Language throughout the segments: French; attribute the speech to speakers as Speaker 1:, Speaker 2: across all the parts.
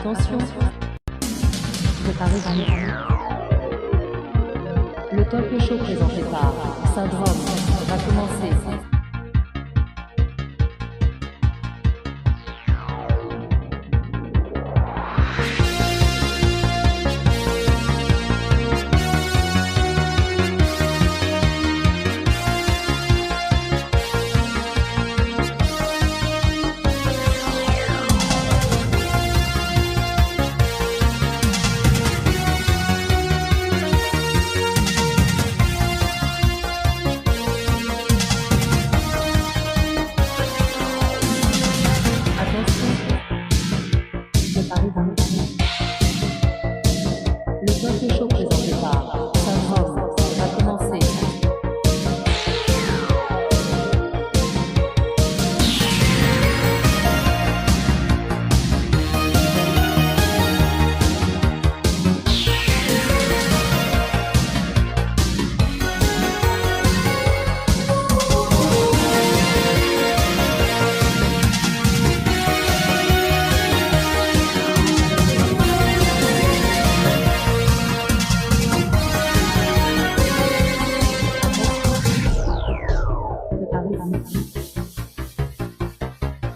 Speaker 1: Attention, préparez-vous. Le talk show présenté par Syndrome va commencer. Le talk show présenté par Syndrome va commencer.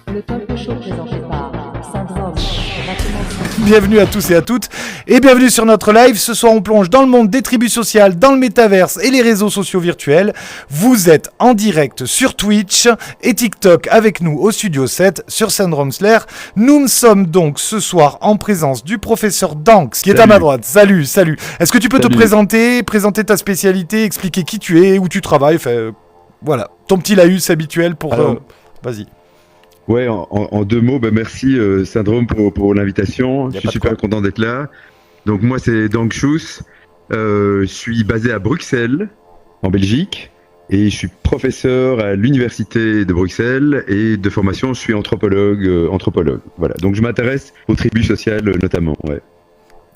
Speaker 1: Le talk show présenté par Syndrome va commencer.
Speaker 2: Bienvenue à tous et à toutes et bienvenue sur notre live. Ce soir on plonge dans le monde des tribus sociales, dans le métaverse et les réseaux sociaux virtuels. Vous êtes en direct sur Twitch et TikTok avec nous au Studio 7 sur Syndrome Slayer. Nous sommes donc ce soir en présence du professeur Danks qui est à ma droite. Salut. Est-ce que tu peux te présenter ta spécialité, expliquer qui tu es, où tu travailles, voilà, ton petit laïus habituel pour... Vas-y.
Speaker 3: Ouais, en deux mots, merci Syndrome pour l'invitation. Je suis super content d'être là. Donc moi c'est Dankshoes, je suis basé à Bruxelles, en Belgique, et je suis professeur à l'université de Bruxelles et de formation je suis anthropologue. Voilà, donc je m'intéresse aux tribus sociales notamment. Ouais.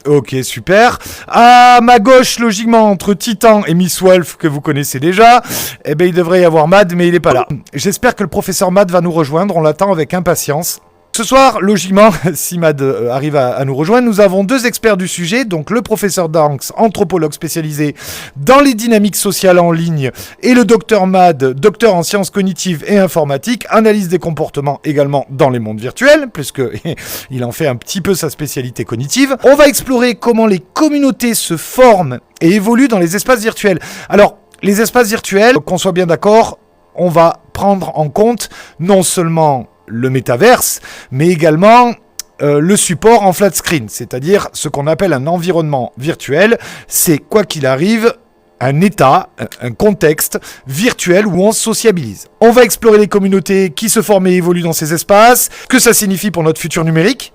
Speaker 2: Ok, super. À ma gauche, logiquement, entre Titan et Miss Wolf, que vous connaissez déjà, il devrait y avoir Mad, mais il n'est pas là. J'espère que le professeur Mad va nous rejoindre, on l'attend avec impatience. Ce soir, logiquement, si Mad arrive à nous rejoindre, nous avons deux experts du sujet, donc le professeur Danks, anthropologue spécialisé dans les dynamiques sociales en ligne, et le docteur Mad, docteur en sciences cognitives et informatiques, analyse des comportements également dans les mondes virtuels, puisqu'il en fait un petit peu sa spécialité cognitive. On va explorer comment les communautés se forment et évoluent dans les espaces virtuels. Alors, les espaces virtuels, qu'on soit bien d'accord, on va prendre en compte non seulement le métaverse, mais également le support en flat screen, c'est-à-dire ce qu'on appelle un environnement virtuel. C'est quoi qu'il arrive, un état, un contexte virtuel où on sociabilise. On va explorer les communautés qui se forment et évoluent dans ces espaces, ce que ça signifie pour notre futur numérique.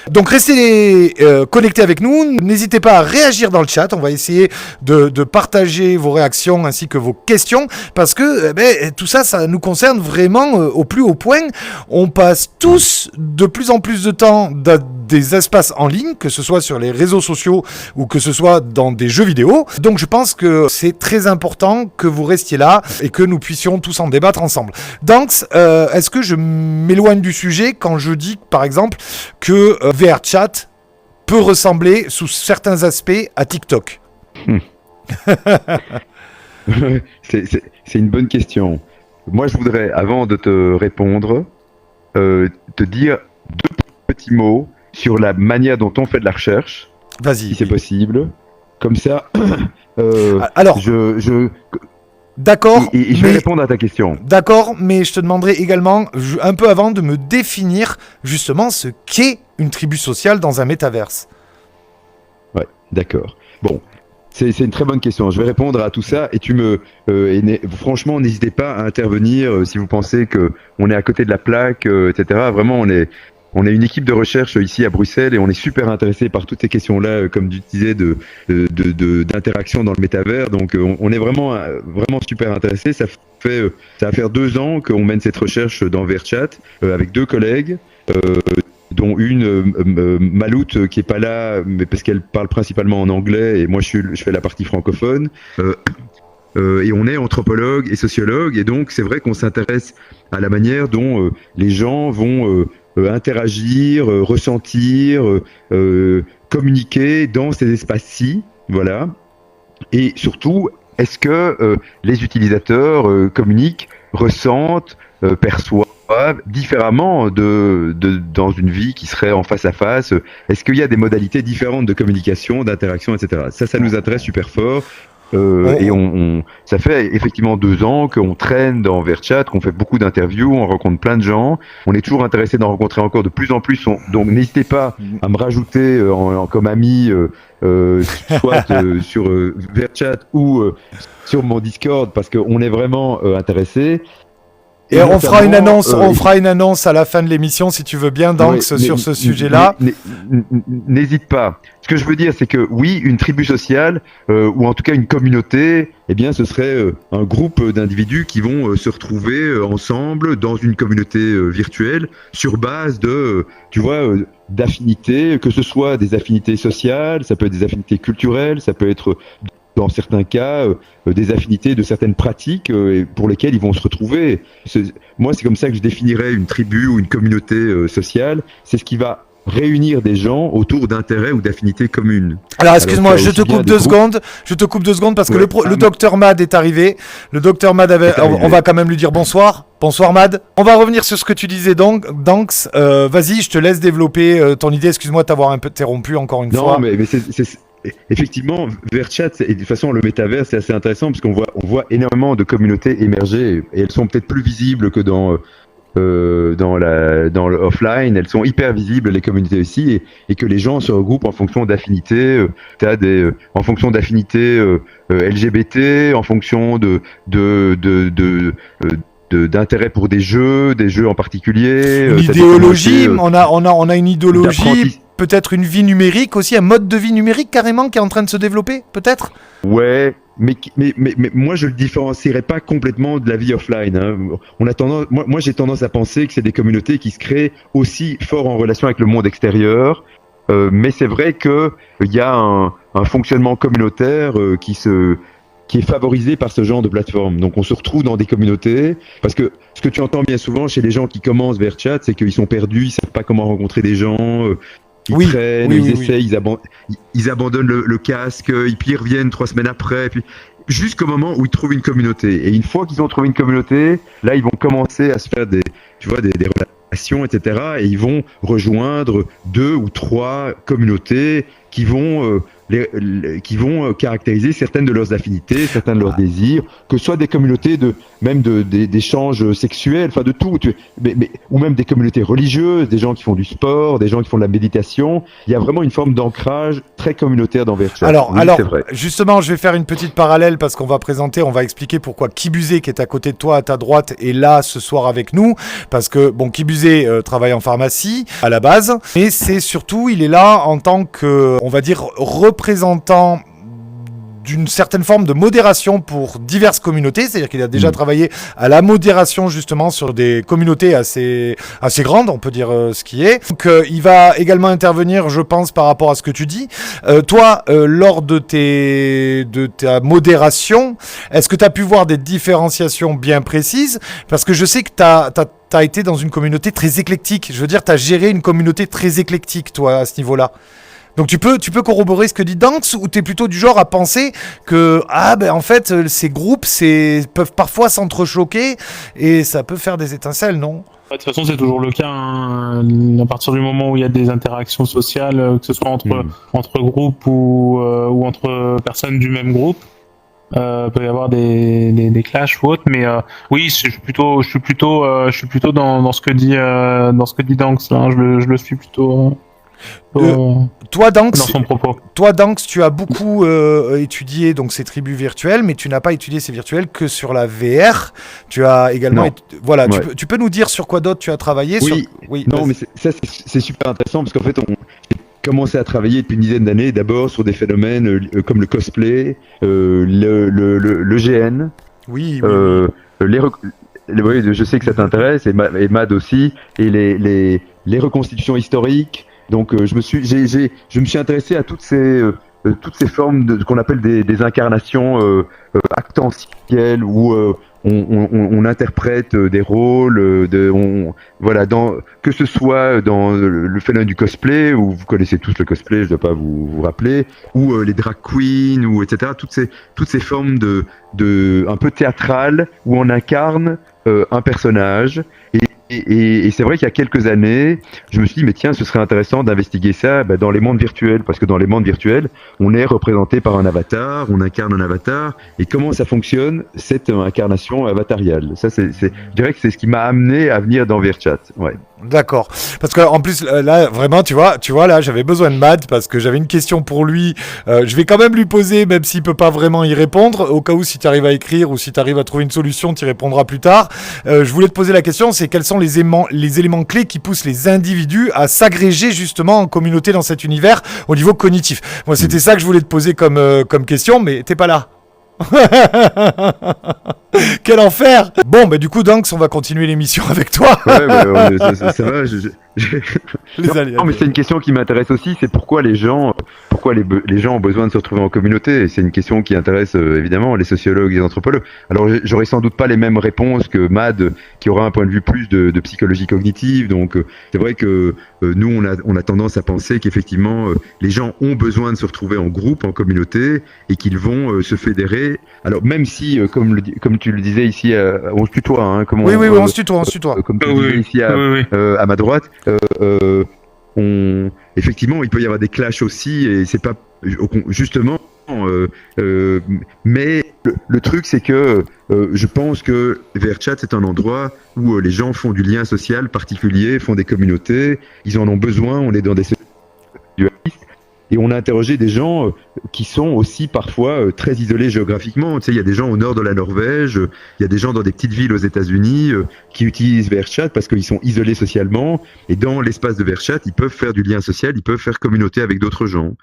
Speaker 2: Donc restez connectés avec nous, n'hésitez pas à réagir dans le chat, on va essayer de partager vos réactions ainsi que vos questions, parce que tout ça, ça nous concerne vraiment au plus haut point. On passe tous de plus en plus de temps dans des espaces en ligne, que ce soit sur les réseaux sociaux ou que ce soit dans des jeux vidéo. Donc je pense que c'est très important que vous restiez là et que nous puissions tous en débattre ensemble. Danks, est-ce que je m'éloigne du sujet quand je dis par exemple que VRChat peut ressembler sous certains aspects à TikTok?
Speaker 3: C'est une bonne question. Moi je voudrais, avant de te répondre, te dire deux petits mots sur la manière dont on fait de la recherche.
Speaker 2: Vas-y.
Speaker 3: Si c'est possible. Comme ça,
Speaker 2: alors, d'accord.
Speaker 3: Et je vais répondre à ta question.
Speaker 2: D'accord, mais je te demanderai également, un peu avant, de me définir justement ce qu'est une tribu sociale dans un métaverse.
Speaker 3: Ouais, d'accord. Bon, c'est une très bonne question. Je vais répondre à tout ça et franchement, n'hésitez pas à intervenir si vous pensez que on est à côté de la plaque, etc. Vraiment, on est une équipe de recherche ici à Bruxelles et on est super intéressé par toutes ces questions-là, comme tu disais, d'interaction dans le métavers. Donc, on est vraiment super intéressé. Ça va faire 2 ans qu'on mène cette recherche dans VRChat avec 2 collègues, dont une Maloute qui est pas là, mais parce qu'elle parle principalement en anglais et moi je fais la partie francophone. Et on est anthropologue et sociologue et donc c'est vrai qu'on s'intéresse à la manière dont les gens vont interagir, ressentir, communiquer dans ces espaces-ci, voilà. Et surtout, est-ce que les utilisateurs communiquent, ressentent, perçoivent différemment dans une vie qui serait en face à face? Est-ce qu'il y a des modalités différentes de communication, d'interaction, etc. Ça nous intéresse super fort. Et ça fait effectivement 2 ans qu'on traîne dans VRChat, qu'on fait beaucoup d'interviews, on rencontre plein de gens. On est toujours intéressé d'en rencontrer encore de plus en plus. Donc n'hésitez pas à me rajouter comme ami, soit sur VRChat ou sur mon Discord, parce qu'on est vraiment intéressé.
Speaker 2: Et on fera une annonce à la fin de l'émission, si tu veux bien, Danks, sur ce sujet-là.
Speaker 3: N'hésite pas. Ce que je veux dire, c'est que oui, une tribu sociale, ou en tout cas une communauté, eh bien, ce serait un groupe d'individus qui vont se retrouver ensemble dans une communauté virtuelle sur base de, d'affinités, que ce soit des affinités sociales, ça peut être des affinités culturelles, ça peut être dans certains cas, des affinités de certaines pratiques pour lesquelles ils vont se retrouver. Moi, c'est comme ça que je définirais une tribu ou une communauté sociale. C'est ce qui va réunir des gens autour d'intérêts ou d'affinités communes.
Speaker 2: Alors, excuse-moi, je te coupe 2 secondes. Je te coupe 2 secondes parce que le docteur Mad est arrivé. Le docteur Mad on va quand même lui dire bonsoir. Bonsoir Mad. On va revenir sur ce que tu disais donc, Danks. Vas-y, je te laisse développer ton idée. Excuse-moi de t'avoir un peu interrompu encore une fois.
Speaker 3: Non, mais c'est effectivement, VRChat, et de toute façon, le métavers, c'est assez intéressant parce qu'on voit énormément de communautés émerger et elles sont peut-être plus visibles que dans le offline. Elles sont hyper visibles, les communautés aussi, et que les gens se regroupent en fonction d'affinités. En fonction d'affinités LGBT, en fonction d'intérêt pour des jeux en particulier.
Speaker 2: Une idéologie, on a une idéologie. Peut-être une vie numérique aussi, un mode de vie numérique carrément qui est en train de se développer, peut-être?
Speaker 3: Ouais, mais moi je le différencierais pas complètement de la vie offline. Hein. Moi j'ai tendance à penser que c'est des communautés qui se créent aussi fort en relation avec le monde extérieur. Mais c'est vrai que il y a un fonctionnement communautaire qui est favorisé par ce genre de plateforme. Donc on se retrouve dans des communautés, parce que ce que tu entends bien souvent chez les gens qui commencent VRChat, c'est qu'ils sont perdus, ils savent pas comment rencontrer des gens. Ils traînent, ils essayent, ils abandonnent le casque, puis ils reviennent 3 semaines après, puis jusqu'au moment où ils trouvent une communauté. Et une fois qu'ils ont trouvé une communauté, là, ils vont commencer à se faire des relations, etc. Et ils vont rejoindre 2 ou 3 communautés qui vont caractériser certaines de leurs affinités, certains de leurs désirs, que ce soit des communautés d'échanges sexuels, enfin de tout, ou même des communautés religieuses, des gens qui font du sport, des gens qui font de la méditation. Il y a vraiment une forme d'ancrage très communautaire dans VRChat.
Speaker 2: Alors, justement, je vais faire une petite parallèle parce qu'on va expliquer pourquoi Kibuzé, qui est à côté de toi, à ta droite, est là ce soir avec nous, parce que Kibuzé travaille en pharmacie à la base, mais c'est surtout, il est là en tant que, on va dire, représentant d'une certaine forme de modération pour diverses communautés, c'est-à-dire qu'il a déjà travaillé à la modération justement sur des communautés assez grandes, on peut dire ce qui est. Donc il va également intervenir, je pense, par rapport à ce que tu dis. Toi, lors de ta modération, est-ce que tu as pu voir des différenciations bien précises? Parce que je sais que t'as été dans une communauté très éclectique. Je veux dire, t'as géré une communauté très éclectique, toi, à ce niveau-là. Donc tu peux corroborer ce que dit Danks, ou t'es plutôt du genre à penser que en fait ces groupes peuvent parfois s'entrechoquer et ça peut faire des étincelles, non?
Speaker 4: De toute façon, c'est toujours le cas, hein. À partir du moment où il y a des interactions sociales, que ce soit entre groupes ou entre personnes du même groupe, peut y avoir des clashs ou autres, mais oui, je suis plutôt dans ce que dit Danks, hein. Je le suis plutôt.
Speaker 2: Toi, Danks,
Speaker 4: dans son propos.
Speaker 2: Tu as beaucoup étudié donc ces tribus virtuelles, mais tu n'as pas étudié ces virtuelles que sur la VR. Tu as également, tu peux nous dire sur quoi d'autre tu as travaillé?
Speaker 3: Mais c'est super intéressant parce qu'en fait, j'ai commencé à travailler depuis une dizaine d'années, d'abord sur des phénomènes comme le cosplay, le GN. Oui. Je sais que ça t'intéresse, et Mad aussi, et les reconstitutions historiques. Donc je me suis intéressé à toutes ces formes qu'on appelle des incarnations actentielles ou on interprète des rôles, voilà, que ce soit dans le phénomène du cosplay, où vous connaissez tous le cosplay, je dois pas vous rappeler, ou les drag queens, ou etc. Toutes ces formes de un peu théâtrales où on incarne un personnage. Et c'est vrai qu'il y a quelques années, je me suis dit, mais tiens, ce serait intéressant d'investiguer ça dans les mondes virtuels, parce que dans les mondes virtuels, on est représenté par un avatar, on incarne un avatar, et comment ça fonctionne, cette incarnation avatariale. Ça, je dirais que c'est ce qui m'a amené à venir dans VRChat. Ouais.
Speaker 2: D'accord. Parce que en plus là vraiment tu vois là j'avais besoin de Matt parce que j'avais une question pour lui. Je vais quand même lui poser même s'il peut pas vraiment y répondre. Au cas où si tu arrives à écrire ou si tu arrives à trouver une solution, tu y répondras plus tard. Je voulais te poser la question, c'est quels sont les éléments clés qui poussent les individus à s'agréger justement en communauté dans cet univers au niveau cognitif. Moi c'était ça que je voulais te poser comme question, mais t'es pas là. Quel enfer! Bon, bah du coup, Danks, on va continuer l'émission avec toi.
Speaker 3: Ouais, ça va. Non, mais c'est une question qui m'intéresse aussi. C'est pourquoi les gens ont besoin de se retrouver en communauté. Et c'est une question qui intéresse évidemment les sociologues et les anthropologues. Alors, j'aurais sans doute pas les mêmes réponses que Mad, qui aura un point de vue plus de psychologie cognitive. Donc, c'est vrai que nous, on a tendance à penser qu'effectivement, les gens ont besoin de se retrouver en groupe, en communauté, et qu'ils vont se fédérer. Alors, même si, comme tu le disais ici, on se tutoie, hein,
Speaker 2: oui, on se tutoie.
Speaker 3: Comme tu le disais ici à ma droite, effectivement, il peut y avoir des clashs aussi, et c'est pas justement. Mais le truc, c'est que je pense que VRChat, c'est un endroit où les gens font du lien social particulier, font des communautés, ils en ont besoin. On est dans des dualistes. Et on a interrogé des gens qui sont aussi parfois très isolés géographiquement. Tu sais, il y a des gens au nord de la Norvège, il y a des gens dans des petites villes aux États-Unis qui utilisent VRChat parce qu'ils sont isolés socialement. Et dans l'espace de VRChat, ils peuvent faire du lien social, ils peuvent faire communauté avec d'autres gens.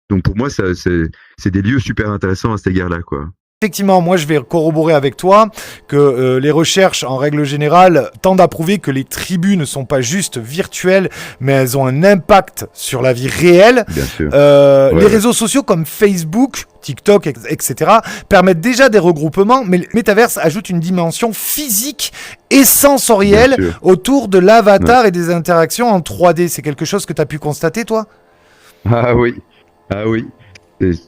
Speaker 3: Donc pour moi, c'est des lieux super intéressants à cet égard-là, quoi.
Speaker 2: Effectivement, moi je vais corroborer avec toi que les recherches en règle générale tendent à prouver que les tribus ne sont pas juste virtuelles, mais elles ont un impact sur la vie réelle.
Speaker 3: Bien sûr.
Speaker 2: Les réseaux sociaux comme Facebook, TikTok, etc. permettent déjà des regroupements, mais le Metaverse ajoute une dimension physique et sensorielle autour de l'avatar et des interactions en 3D. C'est quelque chose que tu as pu constater, toi ?
Speaker 3: Ah oui.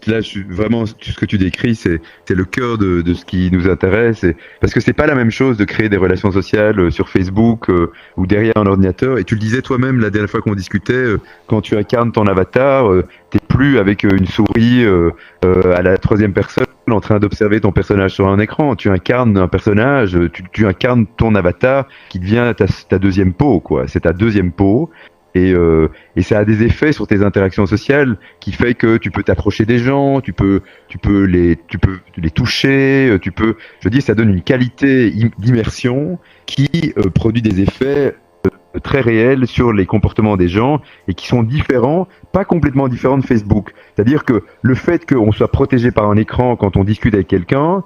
Speaker 3: Là, vraiment, ce que tu décris, c'est le cœur de ce qui nous intéresse. Parce que c'est pas la même chose de créer des relations sociales sur Facebook ou derrière un ordinateur. Et tu le disais toi-même la dernière fois qu'on discutait, quand tu incarnes ton avatar, t'es plus avec une souris à la troisième personne en train d'observer ton personnage sur un écran. Tu incarnes un personnage, tu incarnes ton avatar qui devient ta deuxième peau, quoi. C'est ta deuxième peau. Et ça a des effets sur tes interactions sociales qui fait que tu peux t'approcher des gens, tu peux les toucher, ça donne une qualité d'immersion qui produit des effets très réels sur les comportements des gens et qui sont différents, pas complètement différents de Facebook. C'est-à-dire que le fait qu'on soit protégé par un écran quand on discute avec quelqu'un,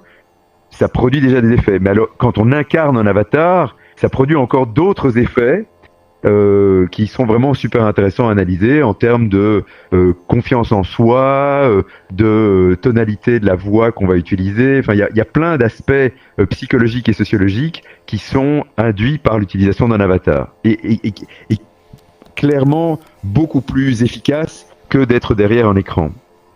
Speaker 3: ça produit déjà des effets. Mais alors, quand on incarne un avatar, ça produit encore d'autres effets qui sont vraiment super intéressants à analyser en termes de confiance en soi, de tonalité de la voix qu'on va utiliser. Enfin, il y a plein d'aspects psychologiques et sociologiques qui sont induits par l'utilisation d'un avatar et clairement beaucoup plus efficace que d'être derrière un écran.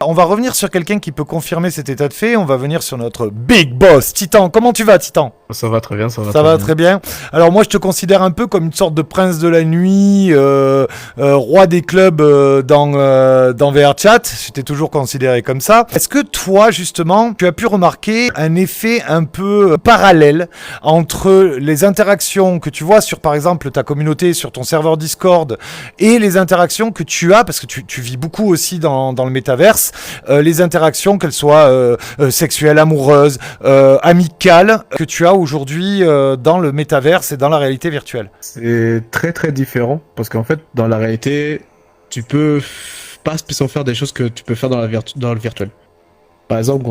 Speaker 2: On va revenir sur quelqu'un qui peut confirmer cet état de fait. On va venir sur notre big boss, Titan. Comment tu vas, Titan ?
Speaker 5: Ça va très bien,
Speaker 2: ça va très bien. Alors moi, je te considère un peu comme une sorte de prince de la nuit, roi des clubs dans VRChat. Je t'ai toujours considéré comme ça. Est-ce que toi, justement, tu as pu remarquer un effet un peu parallèle entre les interactions que tu vois sur, par exemple, ta communauté, sur ton serveur Discord, et les interactions que tu as, parce que tu vis beaucoup aussi dans le métaverse, les interactions, qu'elles soient sexuelles, amoureuses, amicales, que tu as aujourd'hui dans le métaverse et dans la réalité virtuelle?
Speaker 5: C'est très très différent parce qu'en fait dans la réalité tu peux pas spécialement faire des choses que tu peux faire dans le virtuel. Par exemple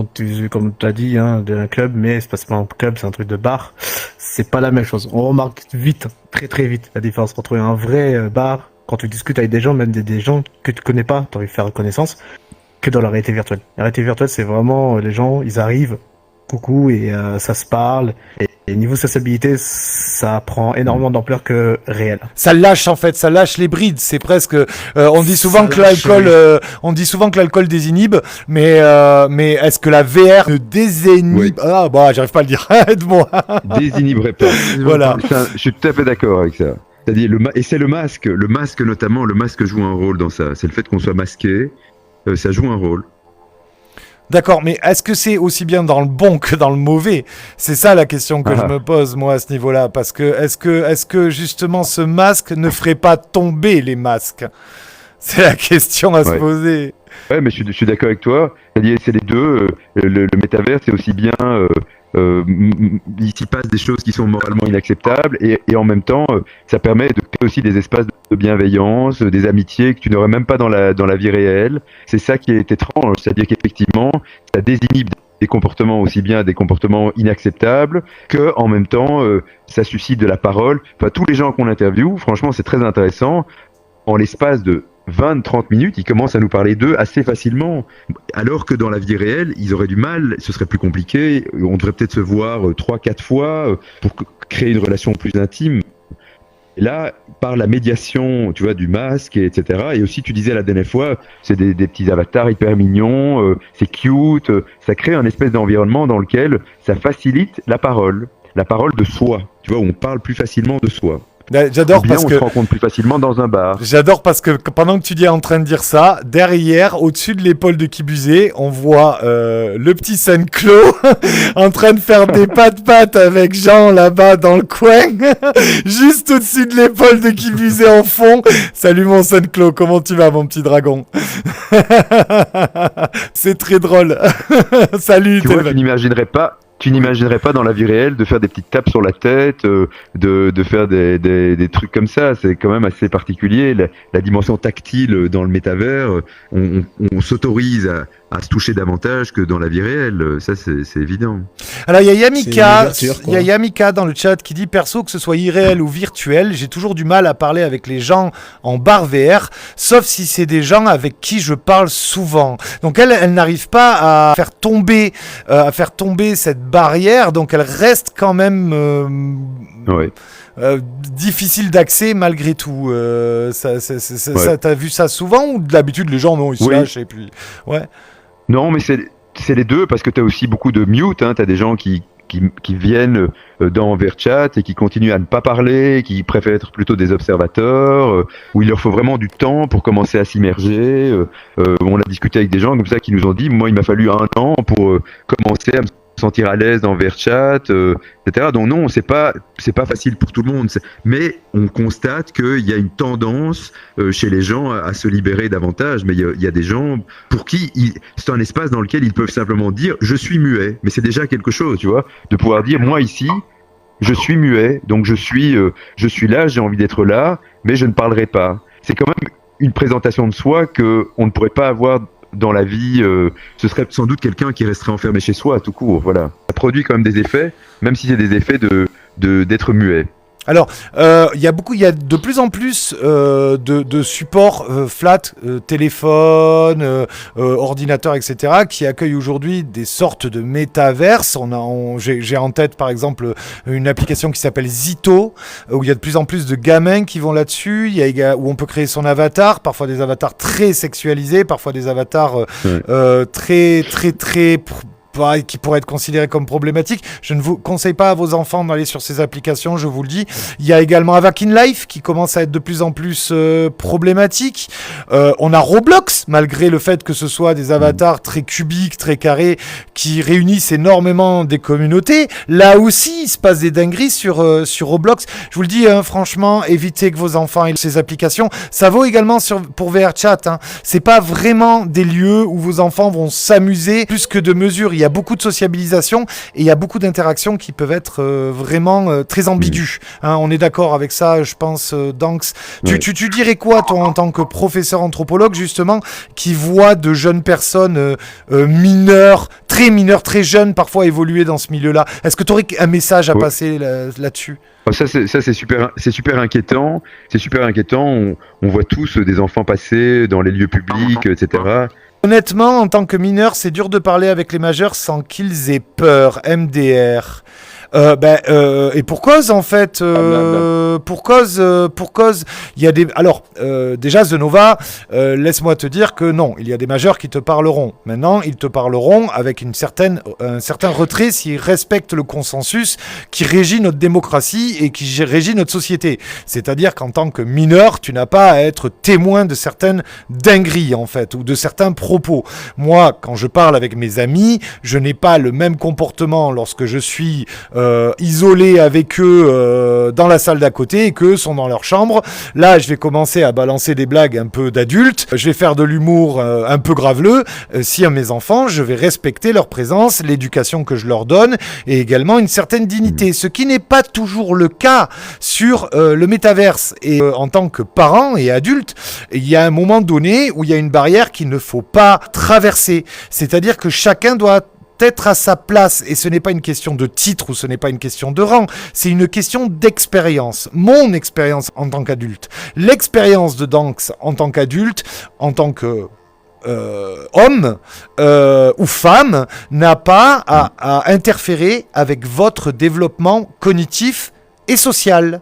Speaker 5: comme tu as dit d'un club, mais c'est pas un club, c'est un truc de bar, c'est pas la même chose. On remarque vite, très très vite la différence entre un vrai bar quand tu discutes avec des gens, même des gens que tu connais pas, tu as envie de faire connaissance, que dans la réalité virtuelle. La réalité virtuelle, c'est vraiment les gens, ils arrivent coucou et ça se parle. Et niveau sociabilité, ça prend énormément d'ampleur que réel.
Speaker 2: Ça lâche en fait, ça lâche les brides. C'est presque. On dit souvent
Speaker 5: Ça
Speaker 2: que
Speaker 5: lâche,
Speaker 2: l'alcool désinhibe, mais est-ce que la VR ne désinhibe?
Speaker 3: Oui.
Speaker 2: Ah bah j'arrive pas à le dire. Aide-moi.
Speaker 3: Désinhiberait pas.
Speaker 2: Voilà.
Speaker 3: Je suis tout à fait d'accord avec ça. C'est-à-dire et c'est le masque notamment, le masque joue un rôle dans ça. C'est le fait qu'on soit masqué, ça joue un rôle.
Speaker 2: D'accord, mais est-ce que c'est aussi bien dans le bon que dans le mauvais? C'est ça la question que je me pose moi à ce niveau-là, parce que est-ce que justement ce masque ne ferait pas tomber les masques? C'est la question à se poser.
Speaker 3: Ouais, mais je suis d'accord avec toi. C'est-à-dire, c'est les deux. Le métavers, c'est aussi bien. Il s'y passe des choses qui sont moralement inacceptables et en même temps, ça permet de créer aussi des espaces de bienveillance, des amitiés que tu n'aurais même pas dans la vie réelle. C'est ça qui est étrange, c'est-à-dire qu'effectivement, ça désinhibe des comportements aussi bien des comportements inacceptables que en même temps, ça suscite de la parole. Enfin, tous les gens qu'on interviewe, franchement, c'est très intéressant. En l'espace de 20-30 minutes, ils commencent à nous parler d'eux assez facilement. Alors que dans la vie réelle, ils auraient du mal, ce serait plus compliqué. On devrait peut-être se voir 3-4 fois pour créer une relation plus intime. Et là, par la médiation, tu vois, du masque, etc. Et aussi, tu disais la dernière fois, c'est des petits avatars hyper mignons, c'est cute, ça crée un espèce d'environnement dans lequel ça facilite la parole de soi, tu vois, où on parle plus facilement de soi.
Speaker 2: J'adore parce
Speaker 3: on
Speaker 2: que
Speaker 3: se rencontre plus facilement dans un bar.
Speaker 2: J'adore parce que pendant que tu es en train de dire ça, derrière, au-dessus de l'épaule de Kibuzé, on voit le petit Saint-Claude en train de faire des pattes avec Jean là-bas dans le coin, juste au-dessus de l'épaule de Kibuzé en fond. Salut mon Saint-Claude, comment tu vas mon petit dragon? C'est très drôle. Salut.
Speaker 3: Tu vois, tu n'imaginerais pas dans la vie réelle de faire des petites tapes sur la tête, de faire des trucs comme ça. C'est quand même assez particulier. La dimension tactile dans le métavers, on s'autorise à se toucher davantage que dans la vie réelle. Ça, c'est évident.
Speaker 2: Alors, il y a Yamika dans le chat qui dit, perso, que ce soit irréel ou virtuel, j'ai toujours du mal à parler avec les gens en bar VR, sauf si c'est des gens avec qui je parle souvent. Donc, elle n'arrive pas à faire tomber cette barrière, donc elle reste quand même difficile d'accès malgré tout. T'as vu ça souvent ou d'habitude les gens non ils se lâchent et puis
Speaker 3: Non, mais c'est les deux parce que t'as aussi beaucoup de mute. T'as des gens qui viennent dans VRChat et qui continuent à ne pas parler, qui préfèrent être plutôt des observateurs, où il leur faut vraiment du temps pour commencer à s'immerger. On a discuté avec des gens comme ça qui nous ont dit, moi il m'a fallu 1 an pour commencer à me sentir à l'aise dans VRChat, etc. Donc non, c'est pas facile pour tout le monde, mais on constate qu'il y a une tendance chez les gens à se libérer davantage. Mais il y a des gens pour qui c'est un espace dans lequel ils peuvent simplement dire je suis muet, mais c'est déjà quelque chose, tu vois, de pouvoir dire moi ici je suis muet, donc je suis là, j'ai envie d'être là, mais je ne parlerai pas. C'est quand même une présentation de soi que on ne pourrait pas avoir dans la vie, ce serait sans doute quelqu'un qui resterait enfermé chez soi, tout court. Voilà. Ça produit quand même des effets, même si c'est des effets d'être muet.
Speaker 2: Alors, il y a de plus en plus de supports flat, téléphone, ordinateur, etc., qui accueillent aujourd'hui des sortes de métaverses. J'ai en tête, par exemple, une application qui s'appelle Zito, où il y a de plus en plus de gamins qui vont là-dessus, où on peut créer son avatar, parfois des avatars très sexualisés, parfois des avatars très qui pourrait être considéré comme problématique. Je ne vous conseille pas à vos enfants d'aller sur ces applications, je vous le dis. Il y a également Avakin Life qui commence à être de plus en plus problématique. On a Roblox, malgré le fait que ce soit des avatars très cubiques, très carrés, qui réunissent énormément des communautés. Là aussi, il se passe des dingueries sur Roblox. Je vous le dis, franchement, évitez que vos enfants aient ces applications. Ça vaut également pour VRChat. C'est pas vraiment des lieux où vos enfants vont s'amuser plus que de mesure. Il y a beaucoup de sociabilisation et il y a beaucoup d'interactions qui peuvent être vraiment très ambiguës. On est d'accord avec ça, je pense, Danks.
Speaker 3: Ouais.
Speaker 2: Tu dirais quoi, toi, en tant que professeur anthropologue, justement, qui voit de jeunes personnes mineures, très jeunes, parfois évoluer dans ce milieu-là? Est-ce que tu aurais un message à passer là-dessus?
Speaker 3: Ça c'est super inquiétant. C'est super inquiétant. On voit tous des enfants passer dans les lieux publics, etc.
Speaker 2: Honnêtement, en tant que mineur, c'est dur de parler avec les majeurs sans qu'ils aient peur. MDR. Et pour cause en fait, pour cause, il y a des. Alors déjà The Nova, laisse-moi te dire que non, il y a des majeurs qui te parleront. Maintenant, ils te parleront avec un certain retrait s'ils respectent le consensus qui régit notre démocratie et qui régit notre société. C'est-à-dire qu'en tant que mineur, tu n'as pas à être témoin de certaines dingueries en fait ou de certains propos. Moi, quand je parle avec mes amis, je n'ai pas le même comportement lorsque je suis isolés avec eux dans la salle d'à côté et qu'eux sont dans leur chambre. Là, je vais commencer à balancer des blagues un peu d'adultes. Je vais faire de l'humour un peu graveleux. Si à mes enfants, je vais respecter leur présence, l'éducation que je leur donne et également une certaine dignité. Ce qui n'est pas toujours le cas sur le métaverse. Et en tant que parent et adulte, il y a un moment donné où il y a une barrière qu'il ne faut pas traverser. C'est-à-dire que chacun doit être à sa place, et ce n'est pas une question de titre ou ce n'est pas une question de rang, c'est une question d'expérience. Mon expérience en tant qu'adulte, l'expérience de Danks en tant qu'adulte, en tant que homme ou femme, n'a pas à interférer avec votre développement cognitif et social.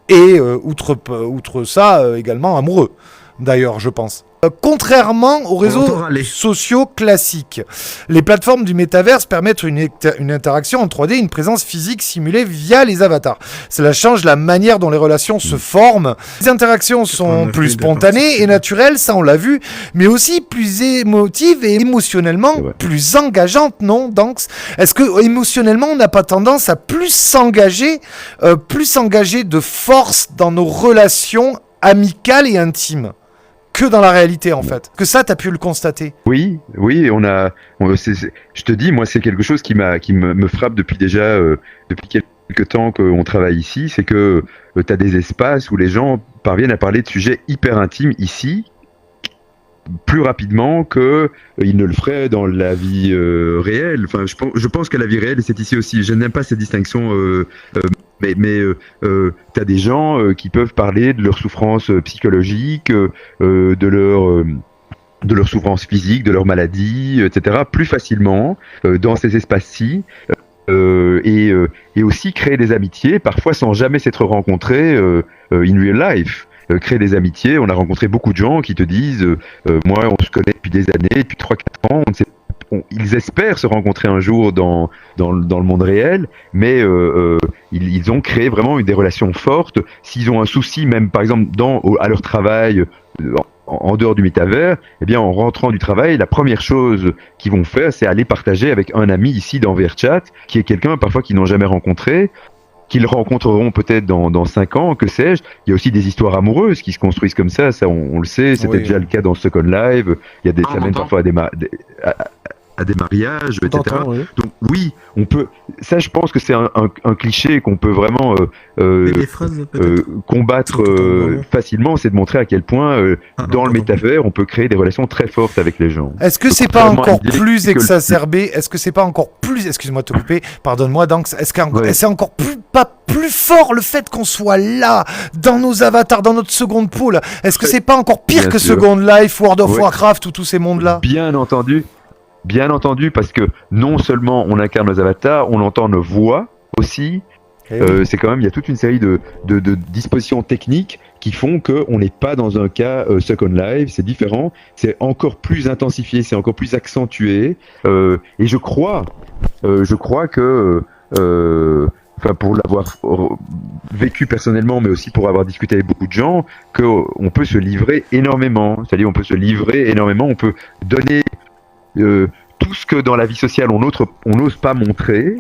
Speaker 2: Et outre ça, également amoureux, d'ailleurs, je pense. Contrairement aux réseaux sociaux classiques, les plateformes du métaverse permettent une interaction en 3D, une présence physique simulée via les avatars. Cela change la manière dont les relations se forment. Les interactions sont plus spontanées et naturelles, ça on l'a vu, mais aussi plus émotives et émotionnellement plus engageantes, non, Danks? Est-ce que émotionnellement on n'a pas tendance à plus s'engager de force dans nos relations amicales et intimes que dans la réalité en fait? Que ça, t'as pu le constater?
Speaker 3: Oui, je te dis, moi, c'est quelque chose qui me frappe depuis quelques temps qu'on travaille ici, c'est que t'as des espaces où les gens parviennent à parler de sujets hyper intimes ici, plus rapidement que ils ne le feraient dans la vie réelle. Enfin, je pense que la vie réelle, c'est ici aussi. Je n'aime pas cette distinction. Mais t'as des gens qui peuvent parler de leur souffrance psychologique, de leur souffrance physique, de leur maladie, etc. plus facilement dans ces espaces-ci. Et aussi créer des amitiés, parfois sans jamais s'être rencontrés in real life. Créer des amitiés, on a rencontré beaucoup de gens qui te disent moi on se connaît depuis des années, depuis 3-4 ans, ils espèrent se rencontrer un jour dans le monde réel, mais ils ont créé vraiment des relations fortes. S'ils ont un souci, même par exemple à leur travail, en dehors du métavers, eh bien en rentrant du travail, la première chose qu'ils vont faire, c'est aller partager avec un ami ici dans VRChat, qui est quelqu'un parfois qu'ils n'ont jamais rencontré, qu'ils rencontreront peut-être dans 5 ans, que sais-je. Il y a aussi des histoires amoureuses qui se construisent comme ça on le sait, c'était déjà le cas dans Second Live. Il y a ça mène parfois à des mariages, etc. Oui. Donc oui, on peut. Ça, je pense que c'est un cliché qu'on peut vraiment combattre facilement, c'est de montrer à quel point dans le métavers, on peut créer des relations très fortes avec les gens.
Speaker 2: Est-ce que c'est pas encore plus exacerbé? Est-ce que c'est pas encore plus? Excuse-moi de te couper. Pardonne-moi, Danks. Est-ce que c'est encore plus fort le fait qu'on soit là, dans nos avatars, dans notre seconde peau là? Est-ce que c'est pas encore pire que Second Life, World of Warcraft ou tous ces mondes-là?
Speaker 3: Bien entendu, parce que non seulement on incarne nos avatars, on entend nos voix aussi. C'est quand même, il y a toute une série de dispositions techniques qui font qu'on n'est pas dans un cas Second Life, c'est différent, c'est encore plus intensifié, c'est encore plus accentué. Et je crois que pour l'avoir vécu personnellement, mais aussi pour avoir discuté avec beaucoup de gens, qu'on peut se livrer énormément. C'est-à-dire, on peut se livrer énormément, on peut donner tout ce que dans la vie sociale on n'ose pas montrer,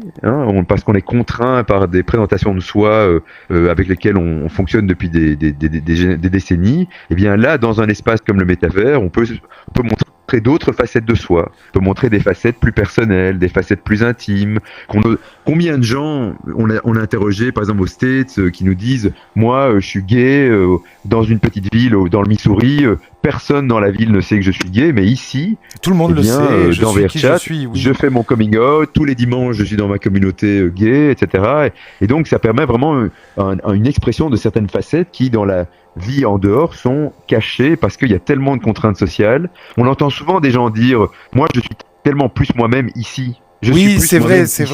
Speaker 3: parce qu'on est contraint par des présentations de soi avec lesquelles on fonctionne depuis des décennies. Et bien là, dans un espace comme le métavers, on peut montrer d'autres facettes de soi, on peut montrer des facettes plus personnelles, des facettes plus intimes. Combien de gens on a interrogé, par exemple aux States, qui nous disent moi je suis gay dans une petite ville dans le Missouri, personne dans la ville ne sait que je suis gay, mais ici,
Speaker 2: Tout le monde
Speaker 3: eh bien,
Speaker 2: le sait, je
Speaker 3: dans
Speaker 2: suis qui je
Speaker 3: VRChat,
Speaker 2: suis, oui.
Speaker 3: je fais mon coming out, tous les dimanches je suis dans ma communauté gay, etc. Et donc ça permet vraiment une expression de certaines facettes qui, dans la vie en dehors, sont cachées parce qu'il y a tellement de contraintes sociales. On entend souvent des gens dire « moi je suis tellement plus moi-même ici ».
Speaker 2: Oui, c'est vrai. C'est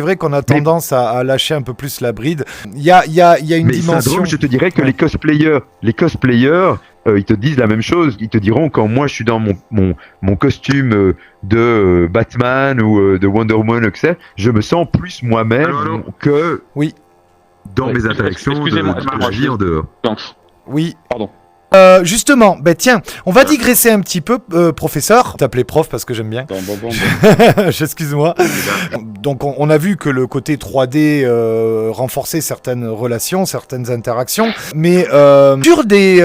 Speaker 2: vrai qu'on a tendance à lâcher un peu plus la bride. Il y a une
Speaker 3: Mais
Speaker 2: dimension.
Speaker 3: syndrome, je te dirais que les cosplayers, ils te disent la même chose. Ils te diront quand moi je suis dans mon costume de Batman ou de Wonder Woman, etc., je me sens plus moi-même que
Speaker 2: Oui.
Speaker 3: dans mes interactions
Speaker 6: excusez-moi,
Speaker 3: de la vie en dehors.
Speaker 2: Oui.
Speaker 6: Pardon.
Speaker 2: Justement, tiens, on va digresser un petit peu, professeur. T'appelais prof parce que j'aime bien.
Speaker 6: Bon.
Speaker 2: Excuse-moi. Donc, on a vu que le côté 3D renforçait certaines relations, certaines interactions. Mais sur des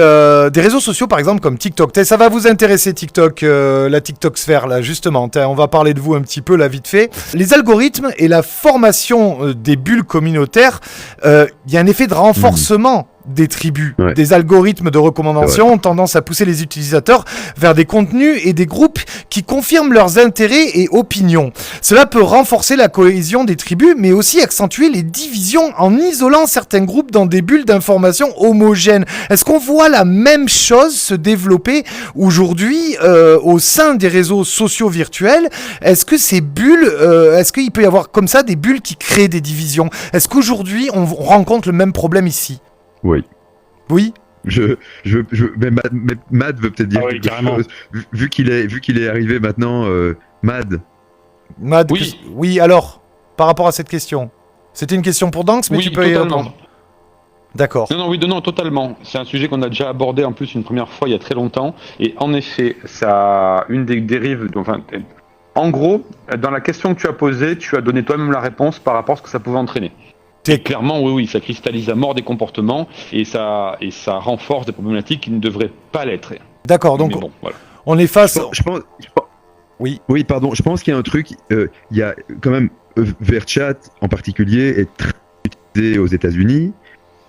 Speaker 2: réseaux sociaux, par exemple, comme TikTok, ça va vous intéresser, TikTok, la TikTok sphère, là, justement. On va parler de vous un petit peu, là, vite fait. Les algorithmes et la formation des bulles communautaires, il y a un effet de renforcement des tribus, des algorithmes de recommandation ont tendance à pousser les utilisateurs vers des contenus et des groupes qui confirment leurs intérêts et opinions. Cela peut renforcer la cohésion des tribus, mais aussi accentuer les divisions en isolant certains groupes dans des bulles d'information homogènes. Est-ce qu'on voit la même chose se développer aujourd'hui au sein des réseaux sociaux virtuels? Est-ce que ces bulles, est-ce qu'il peut y avoir comme ça des bulles qui créent des divisions? Est-ce qu'aujourd'hui on rencontre le même problème ici?
Speaker 3: Oui.
Speaker 2: Oui.
Speaker 3: Mais Mad veut peut-être dire quelque chose. Vu qu'il est arrivé maintenant, Mad.
Speaker 2: Oui. Oui, alors, par rapport à cette question. C'était une question pour Danks, mais
Speaker 6: oui,
Speaker 2: tu peux y
Speaker 6: totalement.
Speaker 2: répondre. D'accord.
Speaker 6: Non, totalement. C'est un sujet qu'on a déjà abordé en plus une première fois il y a très longtemps. Et en effet, ça, une des dérives. Enfin, en gros, dans la question que tu as posée, tu as donné toi-même la réponse par rapport à ce que ça pouvait entraîner. Et clairement, oui, ça cristallise à mort des comportements et ça renforce des problématiques qui ne devraient pas l'être.
Speaker 2: D'accord, donc
Speaker 6: bon, voilà.
Speaker 2: On est face.
Speaker 3: Je pense.
Speaker 2: Oui.
Speaker 3: Oui, pardon. Je pense qu'il y a un truc. Il y a quand même VRChat en particulier est très utilisé aux États-Unis.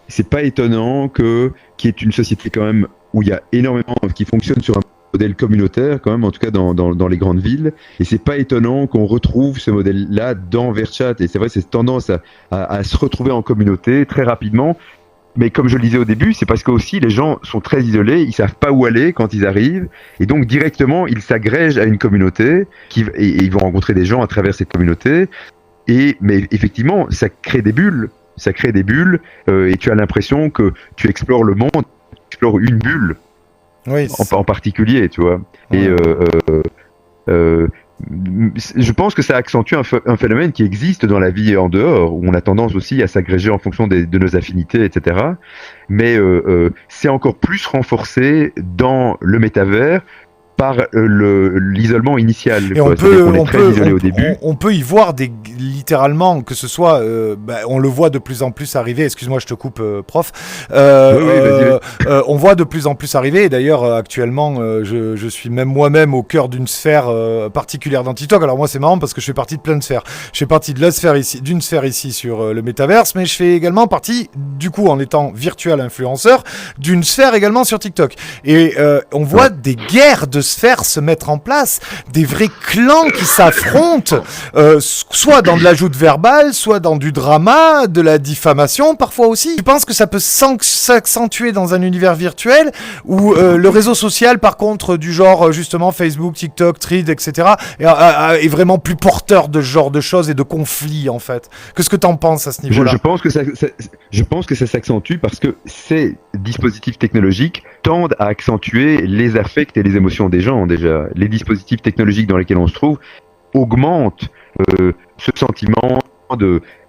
Speaker 3: C'est pas étonnant qui est une société quand même où il y a énormément qui fonctionne sur un modèle communautaire quand même, en tout cas dans les grandes villes, et c'est pas étonnant qu'on retrouve ce modèle-là dans VRChat, et c'est vrai, c'est tendance à se retrouver en communauté très rapidement, mais comme je le disais au début, c'est parce que aussi les gens sont très isolés, ils savent pas où aller quand ils arrivent, et donc directement ils s'agrègent à une communauté, et ils vont rencontrer des gens à travers cette communauté, mais effectivement, ça crée des bulles, et tu as l'impression que tu explores le monde, tu explores une bulle,
Speaker 2: oui,
Speaker 3: en particulier, tu vois. Ouais. Et je pense que ça accentue un phénomène qui existe dans la vie en dehors, où on a tendance aussi à s'agréger en fonction de nos affinités, etc. Mais c'est encore plus renforcé dans le métavers par l'isolement initial.
Speaker 2: Et on peut y voir littéralement, que ce soit, on le voit de plus en plus arriver, excuse-moi je te coupe prof, on voit de plus en plus arriver, et d'ailleurs actuellement je suis même moi-même au cœur d'une sphère particulière dans TikTok. Alors moi c'est marrant parce que je fais partie de plein de sphères, je fais partie de la sphère ici, d'une sphère ici sur le métaverse, mais je fais également partie, du coup en étant virtuel influenceur, d'une sphère également sur TikTok, et on voit des guerres de sphères se mettre en place, des vrais clans qui s'affrontent, soit dans de l'ajout verbal, soit dans du drama, de la diffamation parfois aussi. Tu penses que ça peut s'accentuer dans un univers virtuel où le réseau social par contre du genre justement Facebook, TikTok, Thread, etc. est vraiment plus porteur de ce genre de choses et de conflits en fait. Qu'est-ce que t'en penses à ce niveau-là?
Speaker 3: Je pense que ça s'accentue parce que ces dispositifs technologiques tendent à accentuer les affects et les émotions des gens déjà. Les dispositifs technologiques dans lesquels on se trouve augmentent ce sentiment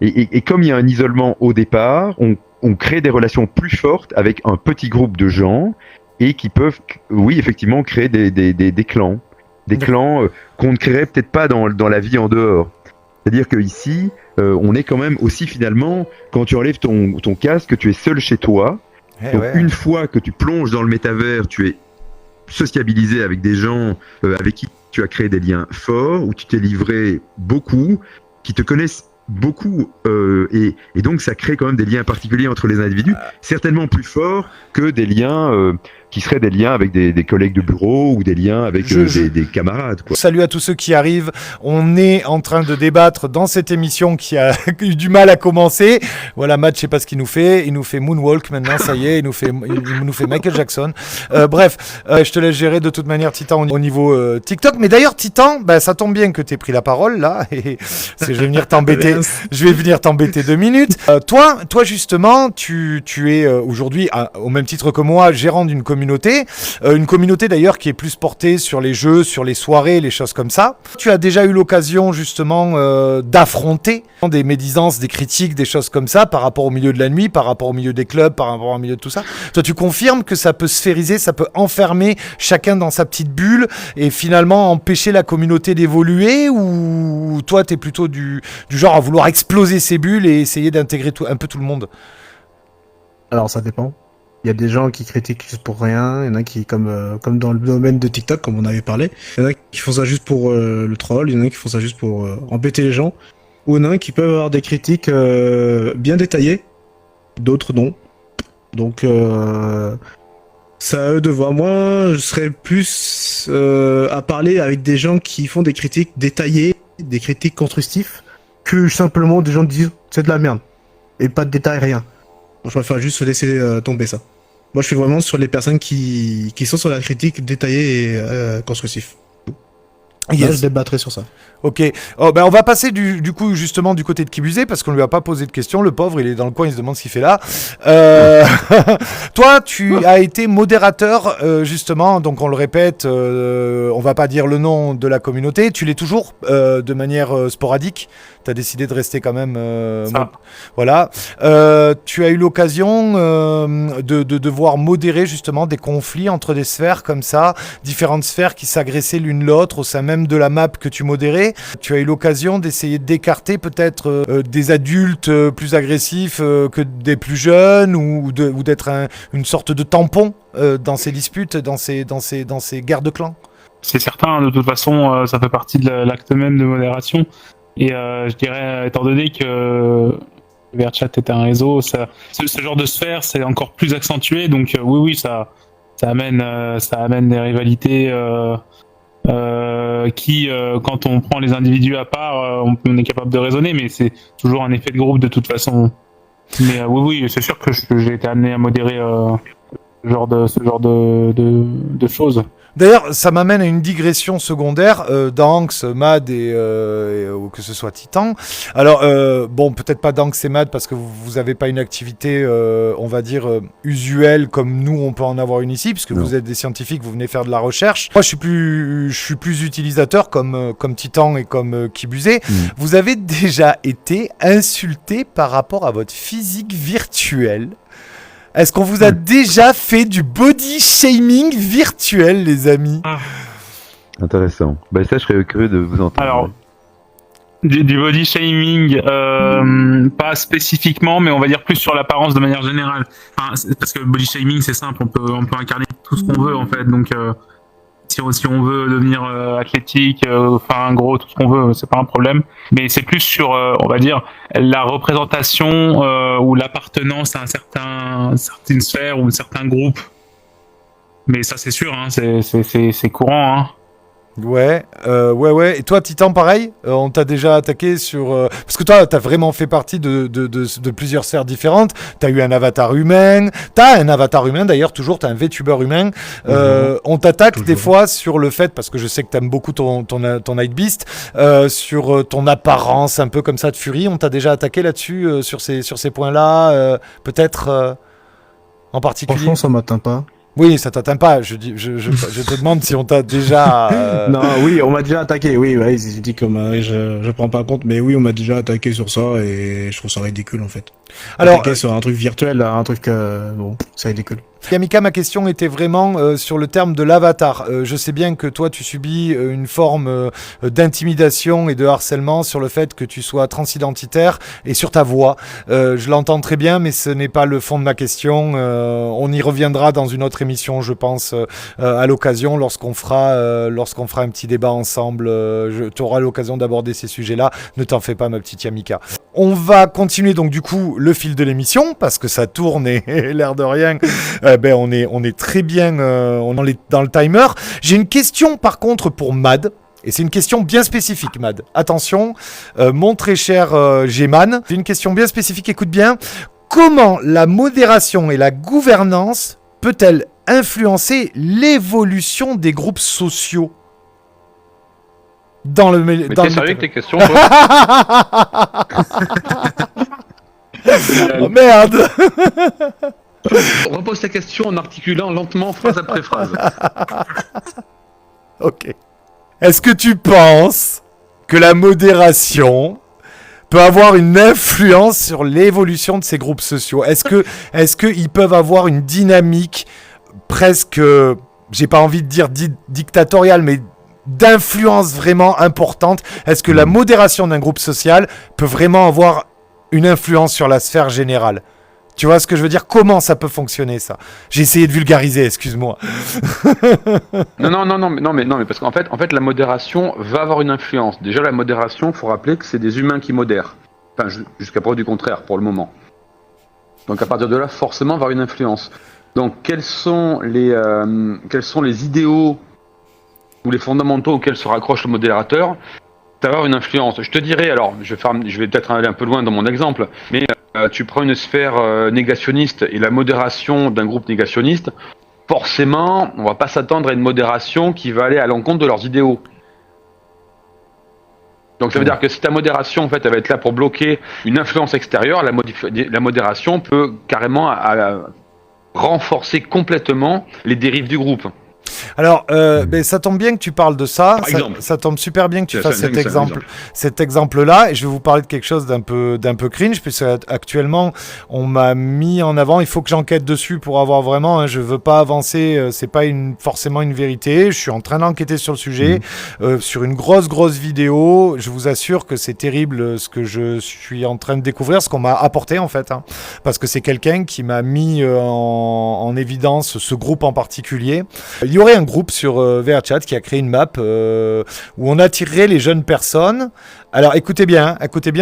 Speaker 3: et comme il y a un isolement au départ, on crée des relations plus fortes avec un petit groupe de gens et qui peuvent, oui, effectivement, créer des clans. Des clans qu'on ne créerait peut-être pas dans la vie en dehors. C'est-à-dire qu'ici, on est quand même aussi finalement, quand tu enlèves ton casque, tu es seul chez toi. Donc une fois que tu plonges dans le métavers, tu es sociabilisé avec des gens avec qui tu as créé des liens forts, où tu t'es livré beaucoup, qui te connaissent beaucoup et donc ça crée quand même des liens particuliers entre les individus, certainement plus forts que des liens qui seraient des liens avec des collègues de bureau ou des liens avec des camarades, quoi.
Speaker 2: Salut à tous ceux qui arrivent. On est en train de débattre dans cette émission qui a eu du mal à commencer. Voilà, Matt, je sais pas ce qu'il nous fait. Il nous fait Moonwalk maintenant, ça y est. Il nous fait Michael Jackson. Bref, je te laisse gérer de toute manière, Titan, au niveau TikTok. Mais d'ailleurs, Titan, ça tombe bien que tu aies pris la parole là. Et je vais venir t'embêter. Je vais venir t'embêter 2 minutes. Toi justement, tu es aujourd'hui, au même titre que moi, gérant d'une communauté. Une communauté d'ailleurs qui est plus portée sur les jeux, sur les soirées, les choses comme ça. Tu as déjà eu l'occasion justement d'affronter des médisances, des critiques, des choses comme ça par rapport au milieu de la nuit, par rapport au milieu des clubs, par rapport au milieu de tout ça. Toi, tu confirmes que ça peut sphériser, ça peut enfermer chacun dans sa petite bulle et finalement empêcher la communauté d'évoluer, ou toi, tu es plutôt du genre à vouloir exploser ces bulles et essayer d'intégrer un peu tout le monde?
Speaker 5: Alors ça dépend. Il y a des gens qui critiquent juste pour rien, il y en a qui, comme dans le domaine de TikTok, comme on avait parlé, il y en a qui font ça juste pour le troll, il y en a qui font ça juste pour embêter les gens, ou il y en a qui peuvent avoir des critiques bien détaillées, d'autres non. Donc c'est à eux de voir. Moi, je serais plus à parler avec des gens qui font des critiques détaillées, des critiques constructives, que simplement des gens qui disent c'est de la merde, et pas de détails, rien. Je préfère juste laisser tomber ça. Moi, je suis vraiment sur les personnes qui sont sur la critique détaillée et constructive. Là, je débattrai sur ça.
Speaker 2: Ok. On va passer du coup justement du côté de Kibusé parce qu'on lui a pas posé de questions. Le pauvre, il est dans le coin, il se demande ce qu'il fait là. Toi, tu as été modérateur justement, donc on le répète, on va pas dire le nom de la communauté. Tu l'es toujours de manière sporadique. Tu as décidé de rester quand même. Voilà. Tu as eu l'occasion de devoir modérer justement des conflits entre des sphères comme ça, différentes sphères qui s'agressaient l'une l'autre au sein même de la map que tu modérais. Tu as eu l'occasion d'essayer d'écarter peut-être des adultes plus agressifs que des plus jeunes ou d'être une sorte de tampon dans ces disputes, dans ces guerres de clans.
Speaker 4: C'est certain, de toute façon, ça fait partie de l'acte même de modération. Et je dirais, étant donné que VRChat est un réseau, ce genre de sphère, c'est encore plus accentué. Donc oui, ça amène des rivalités qui, quand on prend les individus à part, on est capable de raisonner, mais c'est toujours un effet de groupe de toute façon. Mais oui, c'est sûr que j'ai été amené à modérer ce genre de choses.
Speaker 2: D'ailleurs, ça m'amène à une digression secondaire d'Anx, Mad et ou que ce soit Titan. Alors, bon, peut-être pas d'Anx et Mad parce que vous avez pas une activité, on va dire, usuelle comme nous, on peut en avoir une ici, puisque vous êtes des scientifiques, vous venez faire de la recherche. Moi, je suis plus utilisateur comme Titan et comme Kibusé. Vous avez déjà été insulté par rapport à votre physique virtuelle. Est-ce qu'on vous a déjà fait du body shaming virtuel, les amis?
Speaker 3: Intéressant. Ça, je serais curieux de vous entendre.
Speaker 4: Alors, du body shaming, pas spécifiquement, mais on va dire plus sur l'apparence de manière générale. Enfin, parce que le body shaming, c'est simple, on peut incarner tout ce qu'on veut, en fait. Donc, si on veut devenir athlétique, gros, tout ce qu'on veut, c'est pas un problème. Mais c'est plus sur, on va dire, la représentation ou l'appartenance à certaine sphère ou un certain groupe. Mais ça, c'est sûr, hein, c'est courant. Hein.
Speaker 2: Ouais. Et toi, Titan, pareil, on t'a déjà attaqué sur... Parce que toi, t'as vraiment fait partie de plusieurs sphères différentes. T'as eu un avatar humain. T'as un avatar humain, d'ailleurs, toujours. T'as un VTuber humain. On t'attaque toujours. Des fois sur le fait, parce que je sais que t'aimes beaucoup ton Night Beast, sur ton apparence un peu comme ça de furie. On t'a déjà attaqué là-dessus, sur ces points-là, peut-être en particulier.
Speaker 5: Franchement, ça m'atteint pas.
Speaker 2: Oui, ça t'atteint pas. Je te demande si on t'a déjà.
Speaker 5: Non, oui, on m'a déjà attaqué. Oui, j'ai dit que je prends pas compte, mais oui, on m'a déjà attaqué sur ça et je trouve ça ridicule en fait. Alors, attaquer sur un truc virtuel, un truc bon, c'est ridicule.
Speaker 2: Yamika, ma question était vraiment sur le terme de l'avatar. Je sais bien que toi, tu subis une forme d'intimidation et de harcèlement sur le fait que tu sois transidentitaire et sur ta voix. Je l'entends très bien, mais ce n'est pas le fond de ma question. On y reviendra dans une autre émission, je pense, à l'occasion, lorsqu'on fera un petit débat ensemble. Tu auras l'occasion d'aborder ces sujets-là. Ne t'en fais pas, ma petite Yamika. On va continuer donc du coup le fil de l'émission, parce que ça tourne et l'air de rien... on est très bien dans le timer. J'ai une question par contre pour Mad. Et c'est une question bien spécifique, Mad. Attention, mon très cher G-Man. J'ai une question bien spécifique, écoute bien. Comment la modération et la gouvernance peut-elle influencer l'évolution des groupes sociaux dans le...
Speaker 6: Mais
Speaker 2: dans
Speaker 6: t'es
Speaker 2: le...
Speaker 6: sérieux avec tes questions, toi?
Speaker 2: Oh merde.
Speaker 6: Repose ta question en articulant lentement phrase après phrase.
Speaker 2: Ok. Est-ce que tu penses que la modération peut avoir une influence sur l'évolution de ces groupes sociaux? Est-ce que ils peuvent avoir une dynamique presque, j'ai pas envie de dire dictatoriale, mais d'influence vraiment importante? Est-ce que la modération d'un groupe social peut vraiment avoir une influence sur la sphère générale? Tu vois ce que je veux dire? Comment ça peut fonctionner, ça? J'ai essayé de vulgariser, excuse-moi.
Speaker 6: Non, mais parce qu'en fait, la modération va avoir une influence. Déjà, la modération, faut rappeler que c'est des humains qui modèrent. Enfin, jusqu'à preuve du contraire, pour le moment. Donc, à partir de là, forcément, va avoir une influence. Donc, quels sont les idéaux ou les fondamentaux auxquels se raccroche le modérateur? Ça va avoir une influence. Je te dirais, alors, je vais peut-être aller un peu loin dans mon exemple, mais tu prends une sphère négationniste et la modération d'un groupe négationniste, forcément, on va pas s'attendre à une modération qui va aller à l'encontre de leurs idéaux. Donc ça veut dire que si ta modération, en fait, elle va être là pour bloquer une influence extérieure, la modération peut carrément renforcer complètement les dérives du groupe.
Speaker 2: Alors, ça tombe bien que tu parles de ça.
Speaker 6: Par exemple.
Speaker 2: Ça tombe super bien que tu
Speaker 6: C'est
Speaker 2: fasses
Speaker 6: dingue, c'est un
Speaker 2: cet exemple-là. Et je vais vous parler de quelque chose d'un peu cringe, puisque actuellement, on m'a mis en avant. Il faut que j'enquête dessus pour avoir vraiment. Je veux pas avancer. C'est pas forcément une vérité. Je suis en train d'enquêter sur le sujet, sur une grosse vidéo. Je vous assure que c'est terrible ce que je suis en train de découvrir, ce qu'on m'a apporté en fait, parce que c'est quelqu'un qui m'a mis en évidence ce groupe en particulier. Il y aurait un groupe sur VRChat qui a créé une map où on attirerait les jeunes personnes. Alors écoutez bien,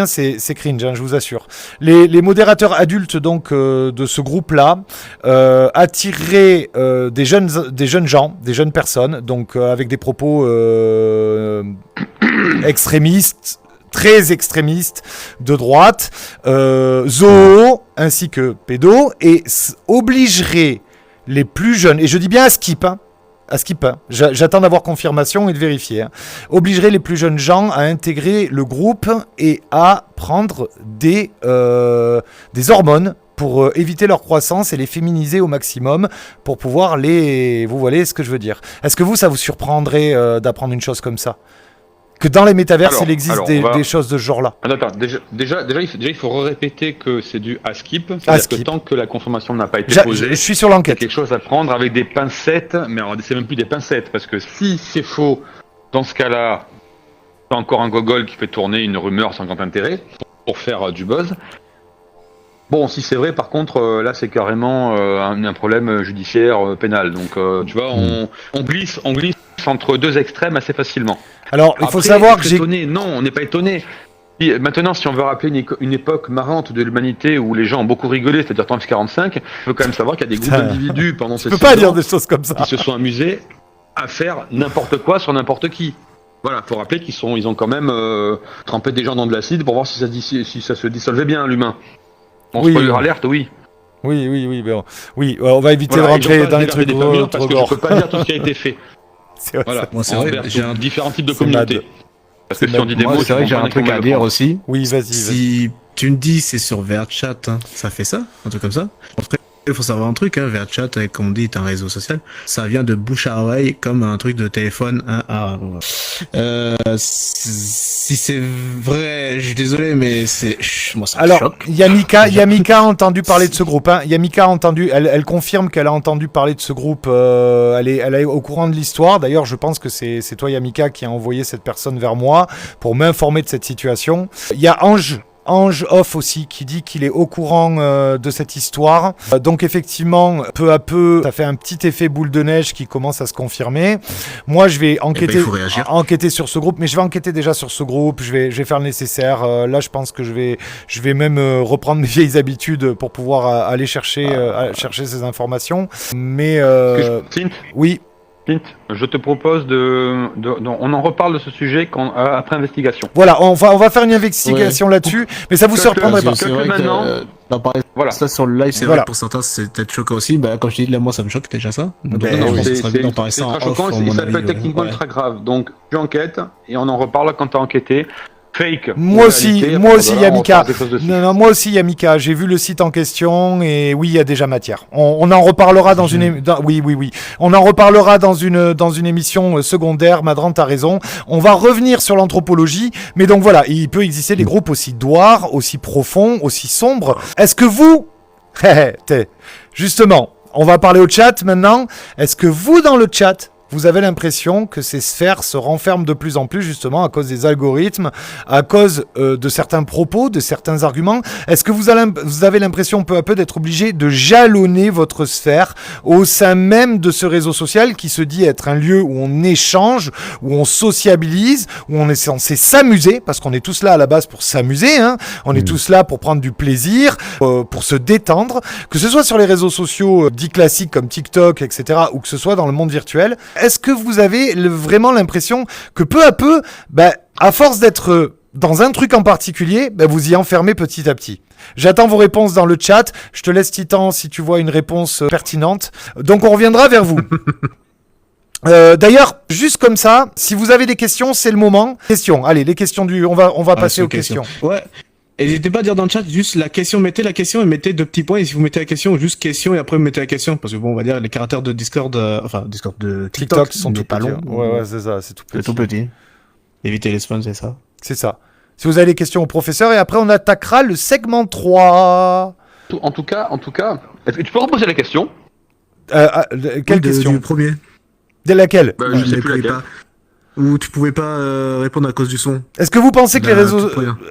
Speaker 2: c'est cringe, je vous assure. Les modérateurs adultes donc de ce groupe-là attireraient des jeunes gens, des jeunes personnes, donc avec des propos extrémistes, très extrémistes de droite, zoos ainsi que pédos, et obligerait les plus jeunes, et je dis bien à skip, j'attends d'avoir confirmation et de vérifier, obligerait les plus jeunes gens à intégrer le groupe et à prendre des hormones pour éviter leur croissance et les féminiser au maximum pour pouvoir vous voyez ce que je veux dire. Est-ce que ça vous surprendrait d'apprendre une chose comme ça? Que dans les métaverses, il existe des choses de ce genre-là.
Speaker 6: Attends, déjà, il faut répéter que c'est du ASKIP. C'est-à-dire que tant que la confirmation n'a pas été posée,
Speaker 2: je suis sur l'enquête.
Speaker 6: Il y a quelque chose à prendre avec des pincettes, mais alors, c'est même plus des pincettes, parce que si c'est faux, dans ce cas-là, c'est encore un gogol qui fait tourner une rumeur sans grand intérêt pour faire du buzz. Bon, si c'est vrai, par contre, là, c'est carrément un problème judiciaire pénal. Donc, tu vois, on glisse entre deux extrêmes assez facilement.
Speaker 2: Alors, il faut savoir que
Speaker 6: Non, on n'est pas étonné. Maintenant, si on veut rappeler une époque marrante de l'humanité où les gens ont beaucoup rigolé, c'est-à-dire Trump 45, il faut quand même savoir qu'il y a des groupes d'individus pendant ces 6 ans...
Speaker 2: Tu peux pas dire des choses comme ça.
Speaker 6: Qui se sont amusés à faire n'importe quoi sur n'importe qui. Voilà, faut rappeler ils ont quand même trempé des gens dans de l'acide pour voir si ça se dissolvait bien, l'humain. Spoiler alerte, oui.
Speaker 2: Oui, on va éviter de rentrer dans les trucs
Speaker 6: parce que je peux pas dire tout ce qui a été fait.
Speaker 2: C'est vrai,
Speaker 6: voilà,
Speaker 5: moi, c'est vrai,
Speaker 6: j'ai différents types de communautés. Parce que si on dit des mots,
Speaker 5: c'est vrai que j'ai un truc à dire aussi.
Speaker 2: Oui, vas-y.
Speaker 5: Si tu me dis c'est sur VRChat, ça fait ça, un truc comme ça. Après, il faut savoir un truc, VRChat, comme on dit, est un réseau social. Ça vient de bouche à oreille, comme un truc de téléphone. si c'est vrai, je suis désolé, mais moi ça me
Speaker 2: Alors,
Speaker 5: choque.
Speaker 2: Yamika a entendu parler de ce groupe. Hein. Yamika a entendu, elle confirme qu'elle a entendu parler de ce groupe. Elle est au courant de l'histoire. D'ailleurs, je pense que c'est toi, Yamika, qui a envoyé cette personne vers moi pour m'informer de cette situation. Il y a Ange Off aussi qui dit qu'il est au courant de cette histoire. Donc effectivement, peu à peu, ça fait un petit effet boule de neige qui commence à se confirmer. Moi, je vais enquêter,
Speaker 5: il faut réagir.
Speaker 2: enquêter sur ce groupe, mais je vais enquêter déjà sur ce groupe. Je vais faire le nécessaire. Là, je pense que je vais même reprendre mes vieilles habitudes pour pouvoir aller chercher ces informations. Mais
Speaker 6: Clint,
Speaker 2: oui.
Speaker 6: Clint, je te propose on en reparle de ce sujet après investigation.
Speaker 2: Voilà, on va faire une investigation là-dessus, mais ça vous surprendrait pas.
Speaker 5: C'est vrai
Speaker 6: maintenant-
Speaker 5: d'en parler
Speaker 6: Voilà.
Speaker 5: ça sur le live, c'est
Speaker 2: Voilà.
Speaker 5: vrai que pour certains c'est peut-être choquant aussi. Bah, comme je t'ai dit, là, moi ça me choque déjà ça. Donc,
Speaker 2: Ben,
Speaker 6: Non,
Speaker 5: je pense que
Speaker 6: c'est
Speaker 5: ce serait bien d'en parler
Speaker 6: c'est
Speaker 5: ça en
Speaker 6: très
Speaker 5: off,
Speaker 6: choquant
Speaker 5: à
Speaker 6: et
Speaker 5: mon
Speaker 6: ça
Speaker 5: avis,
Speaker 6: peut être techniquement
Speaker 5: ouais.
Speaker 6: très grave. Donc, tu enquêtes et on en reparle quand tu as enquêté. Fake.
Speaker 2: Moi
Speaker 6: ou
Speaker 2: aussi,
Speaker 6: réalité,
Speaker 2: moi
Speaker 6: enfin,
Speaker 2: aussi,
Speaker 6: voilà, on
Speaker 2: Yamika.
Speaker 6: repart des choses dessus.
Speaker 2: Non, moi aussi, Yamika. J'ai vu le site en question et oui, il y a déjà matière. On en reparlera dans une, oui. On en reparlera dans une émission secondaire. Madran, t'as raison. On va revenir sur l'anthropologie, mais donc voilà, il peut exister des groupes aussi noirs, aussi profonds, aussi sombres. Est-ce que vous, justement, on va parler au chat maintenant. Est-ce que vous, dans le chat, vous avez l'impression que ces sphères se renferment de plus en plus justement à cause des algorithmes, à cause de certains propos, de certains arguments? Est-ce que vous avez l'impression peu à peu d'être obligé de jalonner votre sphère au sein même de ce réseau social qui se dit être un lieu où on échange, où on sociabilise, où on est censé s'amuser, parce qu'on est tous là à la base pour s'amuser, hein. On est tous là pour prendre du plaisir, pour se détendre, que ce soit sur les réseaux sociaux dits classiques comme TikTok, etc., ou que ce soit dans le monde virtuel. Est-ce que vous avez vraiment l'impression que peu à peu, à force d'être dans un truc en particulier, vous y enfermez petit à petit? J'attends vos réponses dans le chat. Je te laisse, Titan, si tu vois une réponse pertinente. Donc on reviendra vers vous. D'ailleurs, juste comme ça, si vous avez des questions, c'est le moment. Questions. Allez, les questions on va passer aux questions.
Speaker 5: Ouais. Et n'hésitez pas à dire dans le chat juste mettez la question et mettez 2 petits points. Et si vous mettez la question, juste question et après vous mettez la question. Parce que bon, on va dire les caractères de Discord de TikTok
Speaker 2: sont
Speaker 5: n'est
Speaker 2: tout
Speaker 5: pas
Speaker 2: petits.
Speaker 5: long.
Speaker 2: Ouais, c'est ça, c'est tout petit.
Speaker 5: C'est tout petit. Évitez les spams, c'est ça.
Speaker 2: C'est ça. Si vous avez des questions au professeur, et après on attaquera le segment 3.
Speaker 6: En tout cas, est-ce que tu peux reposer la question?
Speaker 2: Quelle question?
Speaker 5: Du premier.
Speaker 2: De laquelle?
Speaker 6: Je sais plus laquelle.
Speaker 5: Ou tu pouvais pas répondre à cause du son.
Speaker 2: Est-ce que vous pensez que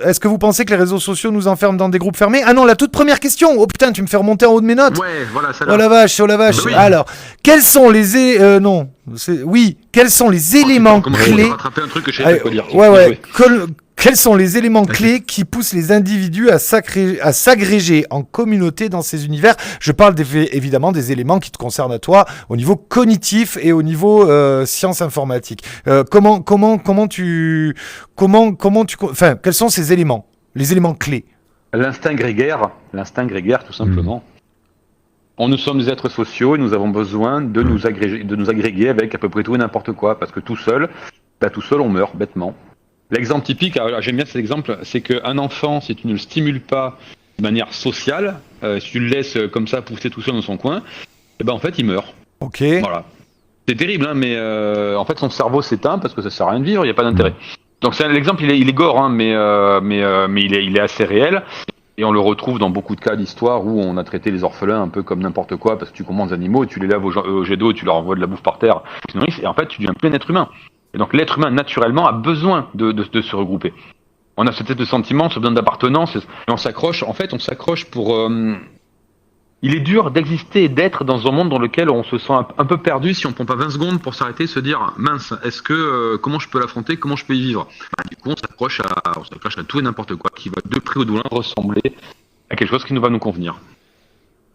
Speaker 5: Est-ce
Speaker 2: que vous pensez que les réseaux sociaux nous enferment dans des groupes fermés? Ah non, la toute première question. Oh putain, tu me fais remonter en haut de mes notes.
Speaker 6: Ouais, voilà, ça
Speaker 2: Oh la vache, oh la vache.
Speaker 6: Bah oui.
Speaker 2: Alors, quels sont les quels sont les éléments clés?
Speaker 6: rattraper un truc que je savais pas quoi dire.
Speaker 2: Ouais. Quels sont les éléments clés qui poussent les individus à s'agréger en communauté dans ces univers? Je parle évidemment des éléments qui te concernent à toi au niveau cognitif et au niveau sciences informatiques. Quels sont ces éléments? Les éléments clés?
Speaker 6: L'instinct grégaire, tout simplement. Nous sommes des êtres sociaux et nous avons besoin de nous agréger avec à peu près tout et n'importe quoi, parce que tout seul, on meurt bêtement. L'exemple typique, alors j'aime bien cet exemple, c'est qu'un enfant, si tu ne le stimules pas de manière sociale, si tu le laisses comme ça pousser tout seul dans son coin, en fait il meurt.
Speaker 2: Ok.
Speaker 6: Voilà. C'est terrible, hein, mais en fait son cerveau s'éteint parce que ça sert à rien de vivre, il n'y a pas d'intérêt. Donc l'exemple, il est gore, hein, mais il est assez réel. Et on le retrouve dans beaucoup de cas d'histoire où on a traité les orphelins un peu comme n'importe quoi parce que tu commandes des animaux et tu les laves au jet d'eau et tu leur envoies de la bouffe par terre. Et en fait, tu deviens plus un être humain. Et donc l'être humain, naturellement, a besoin de se regrouper. On a ce tête de sentiment, ce besoin d'appartenance, et on s'accroche pour... Il est dur d'exister et d'être dans un monde dans lequel on se sent un peu perdu si on prend pas 20 secondes pour s'arrêter et se dire « Mince, comment je peux l'affronter, comment je peux y vivre ?» Du coup, on s'accroche à tout et n'importe quoi qui va de près ou de loin ressembler à quelque chose qui nous va nous convenir.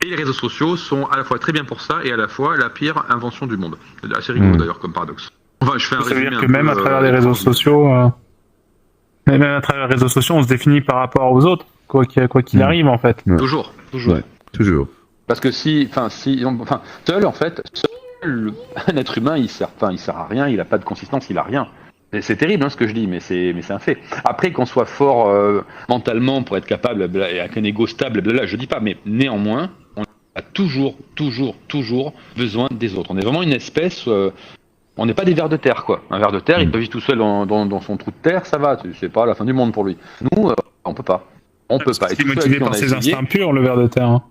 Speaker 6: Et les réseaux sociaux sont à la fois très bien pour ça et à la fois la pire invention du monde. C'est assez rigolo d'ailleurs comme paradoxe. Enfin, je fais un
Speaker 4: Ça veut
Speaker 6: résumé
Speaker 4: dire que
Speaker 6: un
Speaker 4: même
Speaker 6: peu,
Speaker 4: à travers les réseaux sociaux, on se définit par rapport aux autres, quoi qu'il arrive en fait.
Speaker 3: Ouais.
Speaker 6: Toujours.
Speaker 3: Ouais, toujours.
Speaker 6: Parce que seul, un être humain, il sert à rien, il a pas de consistance, il a rien. C'est terrible, hein, ce que je dis, mais c'est un fait. Après, qu'on soit fort mentalement pour être capable, avec un ego stable, je dis pas, mais néanmoins, on a toujours besoin des autres. On est vraiment une espèce. On n'est pas des vers de terre, quoi. Un ver de terre, il peut vivre tout seul dans son trou de terre, ça va, c'est pas la fin du monde pour lui. Nous, on peut pas. On peut pas. Et
Speaker 4: C'est
Speaker 6: tous ceux
Speaker 4: motivé
Speaker 6: avec qui on
Speaker 4: par
Speaker 6: a
Speaker 4: ses
Speaker 6: essayé-
Speaker 4: instincts purs, le ver de terre. Hein.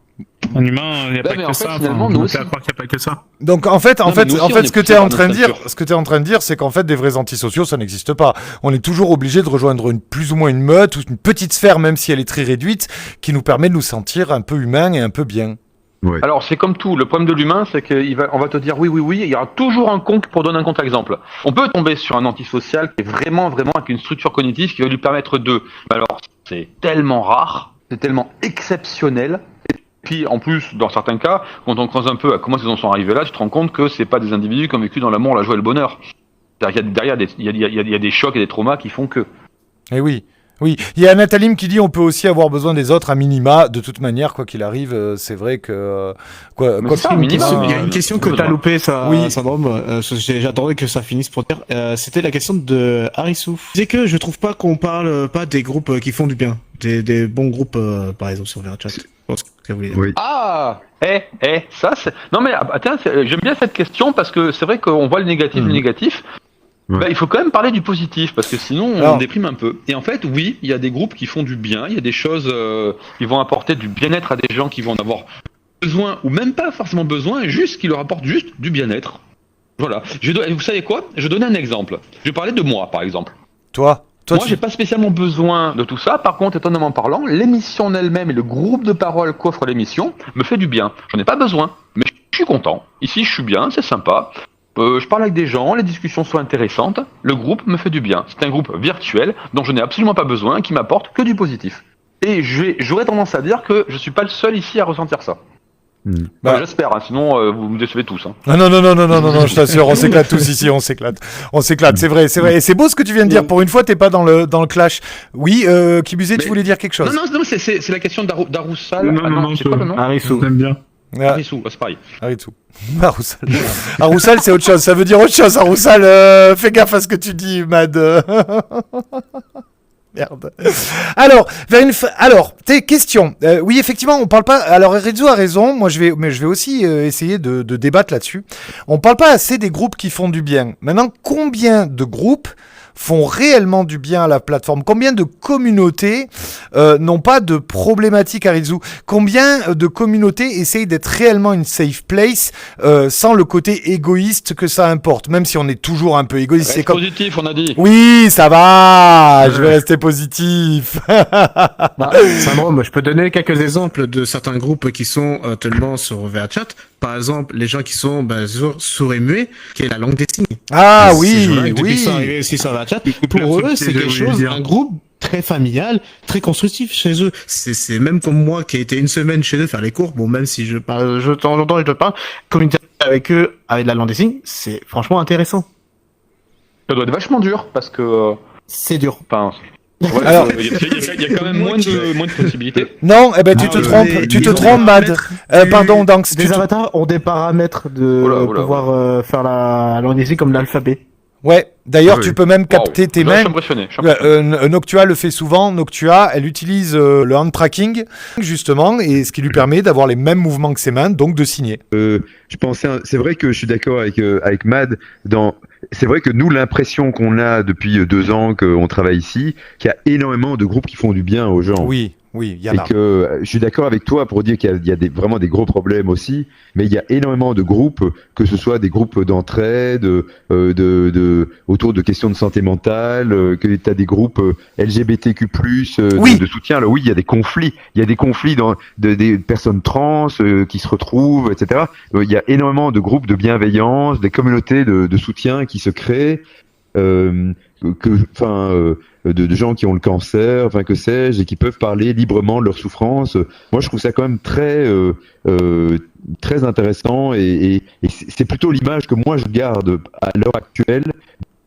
Speaker 4: Un humain, il n'y a
Speaker 6: Bah,
Speaker 4: pas
Speaker 6: mais
Speaker 4: que
Speaker 6: en fait,
Speaker 4: ça.
Speaker 6: finalement,
Speaker 4: Enfin,
Speaker 6: nous
Speaker 4: on
Speaker 6: aussi.
Speaker 4: peut croire qu'il n'y a pas que ça.
Speaker 2: Donc en fait,
Speaker 6: Non, mais nous aussi, on est
Speaker 2: ce que tu
Speaker 6: poussés
Speaker 2: es
Speaker 6: par
Speaker 2: en train de
Speaker 6: notre
Speaker 2: dire,
Speaker 6: nature.
Speaker 2: ce que tu es en train de dire, c'est qu'en fait, des vrais antisociaux, ça n'existe pas. On est toujours obligé de rejoindre plus ou moins une meute ou une petite sphère, même si elle est très réduite, qui nous permet de nous sentir un peu humains et un peu bien.
Speaker 3: Ouais.
Speaker 6: Alors c'est comme tout, le problème de l'humain, c'est qu'on va te dire oui, il y aura toujours un con pour donner un contre-exemple. On peut tomber sur un antisocial qui est vraiment avec une structure cognitive qui va lui permettre de... Alors c'est tellement rare, c'est tellement exceptionnel, et puis en plus, dans certains cas, quand on creuse un peu à comment ils en sont arrivés là, tu te rends compte que c'est pas des individus qui ont vécu dans l'amour, la joie et le bonheur. C'est-à-dire qu'il y a derrière il y a des chocs et des traumas qui font que...
Speaker 2: Eh oui. Oui, il y a Natalim qui dit on peut aussi avoir besoin des autres à minima. De toute manière, quoi qu'il arrive, c'est vrai que
Speaker 6: Mais ça, minima,
Speaker 5: Il y a une question que
Speaker 6: besoin.
Speaker 5: t'as loupée, ça,
Speaker 2: Oui.
Speaker 5: Syndrome. J'attendais que ça finisse pour dire. C'était la question de Harissou. C'est que je trouve pas qu'on parle pas des groupes qui font du bien, des bons groupes, par exemple sur VRChat. Je pense que ça voulait dire.
Speaker 3: Oui.
Speaker 6: Ah, ça c'est... Non mais attends, j'aime bien cette question parce que c'est vrai qu'on voit le négatif.
Speaker 3: Ouais.
Speaker 6: Bah, il faut quand même parler du positif parce que sinon on
Speaker 2: Alors-
Speaker 6: déprime un peu. Et en fait, oui, il y a des groupes qui font du bien, il y a des choses qui vont apporter du bien-être à des gens qui vont en avoir besoin ou même pas forcément besoin, juste qui leur apportent juste du bien-être. Voilà. Vous savez quoi? Je vais donner un exemple. Je vais parler de moi, par exemple.
Speaker 2: toi,
Speaker 6: Moi, j'ai pas spécialement besoin de tout ça. Par contre, étonnamment parlant, l'émission en elle-même et le groupe de parole qu'offre l'émission me fait du bien. J'en ai pas besoin, mais je suis content. Ici, je suis bien, c'est sympa. Je parle avec des gens, les discussions sont intéressantes. Le groupe me fait du bien. C'est un groupe virtuel dont je n'ai absolument pas besoin, qui m'apporte que du positif. Et j'aurais tendance à dire que je suis pas le seul ici à ressentir ça.
Speaker 2: Bah.
Speaker 6: J'espère, hein, sinon vous me décevez tous. Hein.
Speaker 2: Ah non, je t'assure, on s'éclate tous ici, on s'éclate, c'est vrai. Et c'est beau ce que tu viens de dire, pour une fois, t'es pas dans le clash. Oui, Kibuzé, tu
Speaker 6: Mais-
Speaker 2: voulais dire quelque chose?
Speaker 6: Non, c'est la question d'Aroussal. C'est quoi le nom?
Speaker 5: Harissou.
Speaker 4: J'aime bien.
Speaker 2: Ah,
Speaker 6: Arissou, c'est pareil.
Speaker 2: Aritou. Aroussal. Aroussal, c'est autre chose, ça veut dire autre chose, Aroussal, fais gaffe à ce que tu dis, Mad. Merde. Alors, tes questions. Oui, effectivement, on parle pas. Alors, Rizzo a raison. Moi, je vais aussi essayer de débattre là-dessus. On parle pas assez des groupes qui font du bien. Maintenant, combien de groupes font réellement du bien à la plateforme? Combien de communautés n'ont pas de problématiques à résoudre? Combien de communautés essayent d'être réellement une safe place sans le côté égoïste que ça importe? Même si on est toujours un peu égoïste. C'est
Speaker 6: Reste
Speaker 2: comme...
Speaker 6: positif, on a dit.
Speaker 2: Oui, ça va, je vais rester positif.
Speaker 5: Bah, Syndrome, je peux donner quelques exemples de certains groupes qui sont tellement sur VRChat. Par exemple, les gens qui sont sourds et muets, qui est la langue des signes.
Speaker 2: Ah
Speaker 5: Ces
Speaker 2: oui,
Speaker 5: gens-là, depuis qu'ils sont
Speaker 2: oui.
Speaker 5: arrivés aussi sur VRChat,
Speaker 4: Écoute,
Speaker 5: pour eux,
Speaker 4: l'absurdité,
Speaker 5: c'est quelque
Speaker 4: je voulais
Speaker 5: chose,
Speaker 4: dire.
Speaker 5: un groupe très familial, très constructif chez eux. C'est même comme moi qui ai été une semaine chez eux faire les cours. Bon, même si je parle, de temps en temps, je te parle, communiquer avec eux avec la langue des signes, c'est franchement intéressant.
Speaker 6: Ça doit être vachement dur parce que.
Speaker 5: C'est dur.
Speaker 6: Enfin, ouais,
Speaker 2: Alors-
Speaker 6: il y a quand même moins de possibilités.
Speaker 2: Non, eh ben tu te trompes, Mad. Pardon, Danks,
Speaker 5: Des avatars ont des paramètres de
Speaker 6: Oula.
Speaker 5: pouvoir faire la langue des signes comme l'alphabet.
Speaker 2: Ouais, d'ailleurs,
Speaker 3: Ah oui.
Speaker 2: tu peux même capter tes
Speaker 6: Là,
Speaker 2: mains.
Speaker 6: Je suis impressionné.
Speaker 2: Noctua le fait souvent. Noctua, elle utilise le hand tracking, justement, et ce qui lui permet d'avoir les mêmes mouvements que ses mains, donc de signer.
Speaker 3: Je pensais, c'est vrai que je suis d'accord avec Mad. C'est vrai que nous, l'impression qu'on a depuis 2 ans qu'on travaille ici, qu'il y a énormément de groupes qui font du bien aux gens.
Speaker 2: Oui, il y en
Speaker 3: Et
Speaker 2: a.
Speaker 3: que je suis d'accord avec toi pour dire qu'il y a vraiment des gros problèmes aussi, mais il y a énormément de groupes, que ce soit des groupes d'entraide, autour de questions de santé mentale, que tu as des groupes LGBTQ+,
Speaker 2: Oui.
Speaker 3: de soutien. Alors oui, il y a des conflits. Il y a des conflits des personnes trans qui se retrouvent, etc. Il y a énormément de groupes de bienveillance, des communautés de soutien qui se créent. De gens qui ont le cancer, enfin que sais-je, et qui peuvent parler librement de leurs souffrances. Moi, je trouve ça quand même très intéressant, et c'est plutôt l'image que moi je garde à l'heure actuelle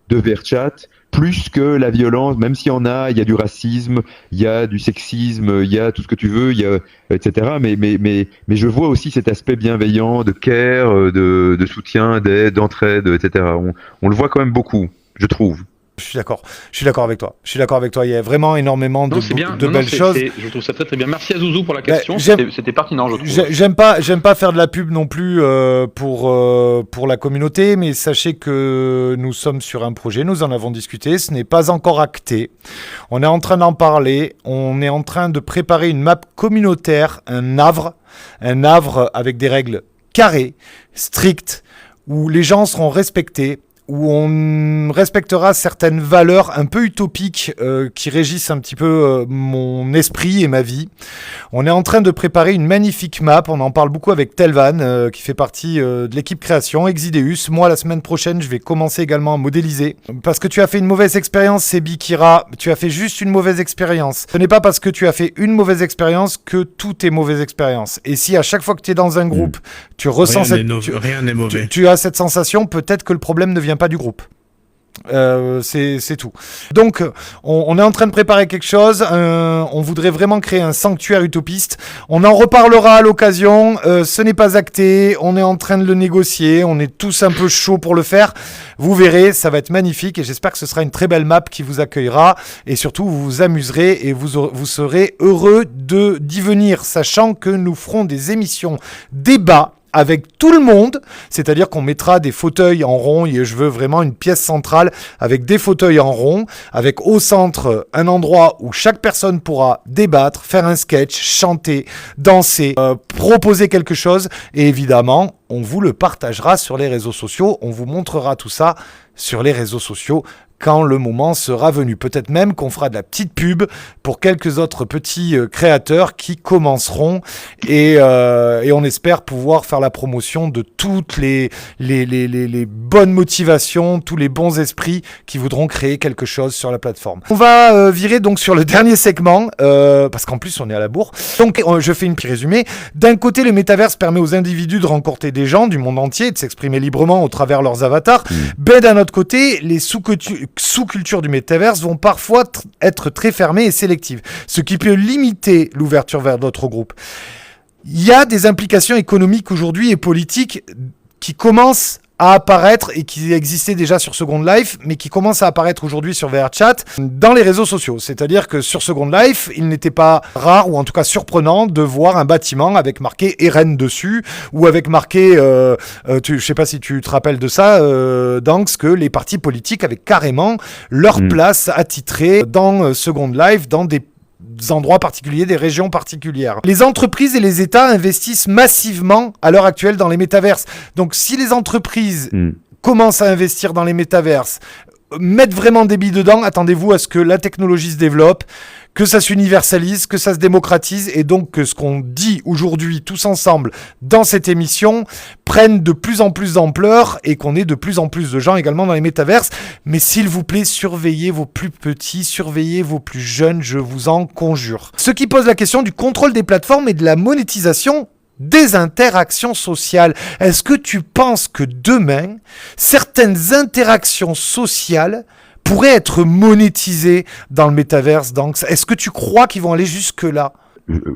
Speaker 3: de VRChat, plus que la violence, même s'il y en a, il y a du racisme, il y a du sexisme, il y a tout ce que tu veux, il y a etc. Mais je vois aussi cet aspect bienveillant, de care, de soutien, d'aide, d'entraide, etc. On le voit quand même beaucoup, je trouve.
Speaker 2: Je suis d'accord. Je suis d'accord avec toi. Il y a vraiment énormément de,
Speaker 6: Non, c'est bien.
Speaker 2: de
Speaker 6: Non,
Speaker 2: belles choses.
Speaker 6: je trouve ça très très bien. Merci à Zouzou pour la question.
Speaker 2: j'aime-
Speaker 6: C'était pertinent, je trouve.
Speaker 2: J'aime pas faire de la pub non plus pour la communauté, mais sachez que nous sommes sur un projet, nous en avons discuté, ce n'est pas encore acté. On est en train d'en parler, on est en train de préparer une map communautaire, un havre avec des règles carrées, strictes, où les gens seront respectés, où on respectera certaines valeurs un peu utopiques qui régissent un petit peu mon esprit et ma vie. On est en train de préparer une magnifique map, on en parle beaucoup avec Telvan qui fait partie de l'équipe création, Exideus. Moi la semaine prochaine je vais commencer également à modéliser. Parce que tu as fait une mauvaise expérience, Sebi Kira, tu as fait juste une mauvaise expérience. Ce n'est pas parce que tu as fait une mauvaise expérience que tout est mauvaise expérience. Et si à chaque fois que tu es dans un groupe, tu ressens
Speaker 5: Rien n'est mauvais.
Speaker 2: tu as cette sensation, peut-être que le problème ne vient pas du groupe. C'est tout. Donc, on est en train de préparer quelque chose. On voudrait vraiment créer un sanctuaire utopiste. On en reparlera à l'occasion. Ce n'est pas acté. On est en train de le négocier. On est tous un peu chauds pour le faire. Vous verrez, ça va être magnifique. Et j'espère que ce sera une très belle map qui vous accueillera. Et surtout, vous vous amuserez et vous serez heureux d'y venir, sachant que nous ferons des émissions débat avec tout le monde, c'est-à-dire qu'on mettra des fauteuils en rond, et je veux vraiment une pièce centrale avec des fauteuils en rond, avec au centre un endroit où chaque personne pourra débattre, faire un sketch, chanter, danser, proposer quelque chose, et évidemment, on vous le partagera sur les réseaux sociaux, on vous montrera tout ça sur les réseaux sociaux quand le moment sera venu. Peut-être même qu'on fera de la petite pub pour quelques autres petits créateurs qui commenceront et on espère pouvoir faire la promotion de toutes les bonnes motivations, tous les bons esprits qui voudront créer quelque chose sur la plateforme. On va virer donc sur le dernier segment parce qu'en plus on est à la bourre. Donc je fais une petite résumé. D'un côté, le métaverse permet aux individus de rencontrer des gens du monde entier, de s'exprimer librement au travers leurs avatars. Ben d'un autre côté, les sous-cultures du métaverse vont parfois être très fermées et sélectives, ce qui peut limiter l'ouverture vers d'autres groupes. Il y a des implications économiques aujourd'hui et politiques qui commencent à apparaître et qui existaient déjà sur Second Life, mais qui commencent à apparaître aujourd'hui sur VRChat dans les réseaux sociaux. C'est-à-dire que sur Second Life, il n'était pas rare, ou en tout cas surprenant, de voir un bâtiment avec marqué Eren dessus, ou avec marqué, je sais pas si tu te rappelles de ça, Danks, que les partis politiques avaient carrément leur place attitrée dans Second Life, dans des endroits particuliers, des régions particulières. Les entreprises et les États investissent massivement à l'heure actuelle dans les métaverses. Donc si les entreprises commencent à investir dans les métaverses, mettre vraiment des billes dedans, attendez-vous à ce que la technologie se développe, que ça s'universalise, que ça se démocratise, et donc que ce qu'on dit aujourd'hui tous ensemble dans cette émission prenne de plus en plus d'ampleur et qu'on ait de plus en plus de gens également dans les métaverses. Mais s'il vous plaît, surveillez vos plus petits, surveillez vos plus jeunes, je vous en conjure. Ce qui pose la question du contrôle des plateformes et de la monétisation des interactions sociales. Est-ce que tu penses que demain, certaines interactions sociales pourraient être monétisées dans le métaverse? Est-ce que tu crois qu'ils vont aller jusque-là?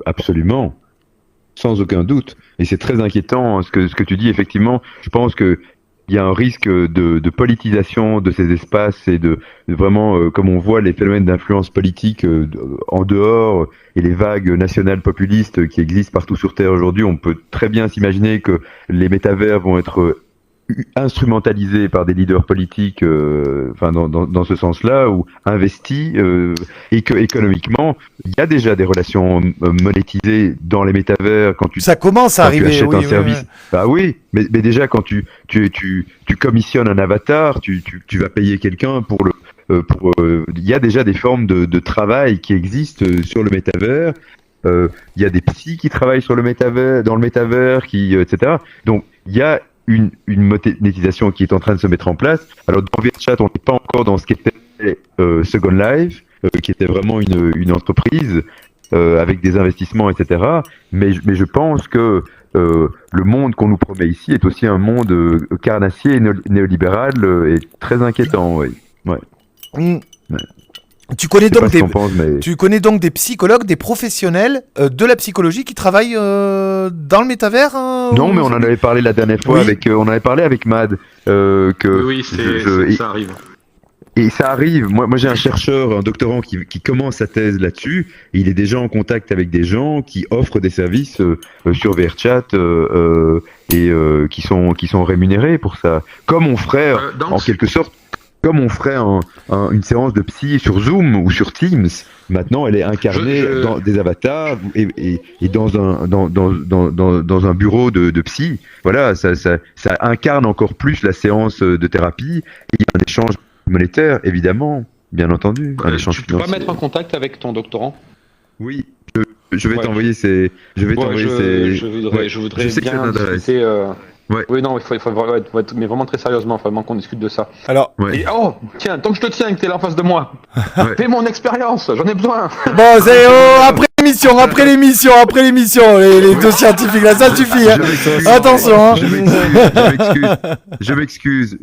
Speaker 3: Absolument, sans aucun doute. Et c'est très inquiétant ce que tu dis, effectivement. Je pense que il y a un risque de politisation de ces espaces et de vraiment, comme on voit les phénomènes d'influence politique en dehors et les vagues nationales populistes qui existent partout sur Terre aujourd'hui, on peut très bien s'imaginer que les métavers vont être instrumentalisés par des leaders politiques, enfin dans ce sens-là, ou investis, et que économiquement, il y a déjà des relations monétisées dans les métavers quand tu
Speaker 2: ça commence à arriver.
Speaker 3: Tu achètes
Speaker 2: oui,
Speaker 3: un service.
Speaker 2: oui.
Speaker 3: Bah oui, mais déjà quand tu commissionnes un avatar, tu vas payer quelqu'un pour il y a déjà des formes de travail qui existent sur le métavers. Il y a des psys qui travaillent sur le métavers, dans le métavers, etc. Donc il y a une monétisation qui est en train de se mettre en place. Alors dans VRChat, on n'est pas encore dans ce qu'était Second Life, qui était vraiment une entreprise avec des investissements, etc. Mais je pense que le monde qu'on nous promet ici est aussi un monde carnassier et néolibéral et très inquiétant. Oui. Ouais.
Speaker 2: Ouais. Tu connais donc des psychologues, des professionnels de la psychologie qui travaillent dans le métavers
Speaker 3: Non, mais on en avait parlé la dernière fois
Speaker 2: oui.
Speaker 3: on avait parlé avec Mad.
Speaker 6: Oui, ça arrive.
Speaker 3: Et ça arrive. Moi, j'ai un chercheur, un doctorant qui commence sa thèse là-dessus. Et il est déjà en contact avec des gens qui offrent des services sur VRChat et qui sont rémunérés pour ça. Comme on ferait, en quelque sorte, comme on ferait une séance de psy sur Zoom ou sur Teams. Maintenant, elle est incarnée dans des avatars et dans un bureau de psy. Voilà, ça incarne encore plus la séance de thérapie. Et il y a un échange monétaire, évidemment, bien entendu. Un échange
Speaker 6: Tu peux pas
Speaker 3: financier.
Speaker 6: mettre en contact avec ton doctorant?
Speaker 3: Oui, je vais
Speaker 6: Ouais,
Speaker 3: t'envoyer ces. Je vais t'envoyer ces.
Speaker 6: Je voudrais
Speaker 3: Je sais que
Speaker 6: bien
Speaker 3: ça t'intéresse.
Speaker 6: discuter.
Speaker 3: Ouais.
Speaker 6: Oui, non, il faut mais vraiment très sérieusement, il faut vraiment qu'on discute de ça.
Speaker 2: Alors,
Speaker 3: Ouais.
Speaker 6: Et tiens, tant que je te tiens et que t'es là en face de moi,
Speaker 3: Ouais.
Speaker 6: fais mon expérience, j'en ai besoin.
Speaker 2: bon, c'est après l'émission, les deux scientifiques là, ça suffit. Hein. Attention. Hein.
Speaker 3: Je m'excuse.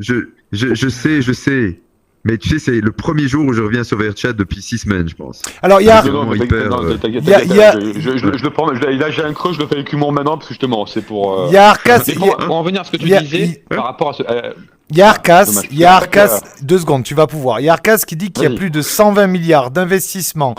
Speaker 3: Je sais. Mais tu sais, c'est le premier jour où je reviens sur VRChat depuis 6 semaines, je pense.
Speaker 2: Alors, il y a.
Speaker 6: Non, mais
Speaker 3: hyper,
Speaker 6: t'inquiète,
Speaker 2: y a-
Speaker 6: je le prends, là j'ai un creux, je le fais avec humour maintenant, parce que justement, c'est pour...
Speaker 2: Il y a Arcas.
Speaker 6: Mais pour en revenir à ce que tu
Speaker 2: il y a-
Speaker 6: disais, par rapport à ce...
Speaker 2: Il y a Arcas,
Speaker 6: dommage.
Speaker 2: il y a Arcas, 2 secondes, tu vas pouvoir. Il y a Arcas qui dit qu'il y a
Speaker 6: Vas-y.
Speaker 2: plus de 120 milliards d'investissements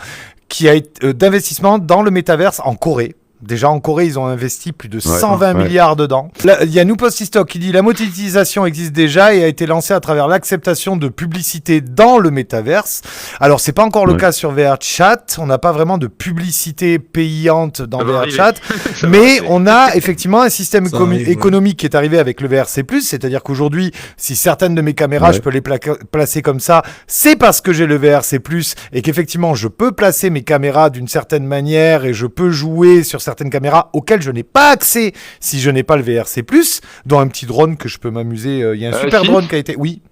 Speaker 2: d'investissement dans le métaverse en Corée. Déjà en Corée, ils ont investi plus de 120 milliards dedans. Là, il y a Noupostistock qui dit la monétisation existe déjà et a été lancée à travers l'acceptation de publicité dans le métaverse. Alors c'est pas encore le cas sur VRChat, on n'a pas vraiment de publicité payante dans
Speaker 6: Ça va
Speaker 2: VRChat,
Speaker 6: Ça va
Speaker 2: mais
Speaker 6: arriver.
Speaker 2: on a effectivement un système
Speaker 5: Ça arrive, ouais.
Speaker 2: économique qui est arrivé avec le VRC+, c'est-à-dire qu'aujourd'hui, si certaines de mes caméras, je peux les placer comme ça, c'est parce que j'ai le VRC+, et qu'effectivement, je peux placer mes caméras d'une certaine manière, et je peux jouer sur certaines caméras auxquelles je n'ai pas accès si je n'ai pas le VRC+, dont un petit drone que je peux m'amuser. Il y a un super
Speaker 6: si.
Speaker 2: drone qui a été... Oui.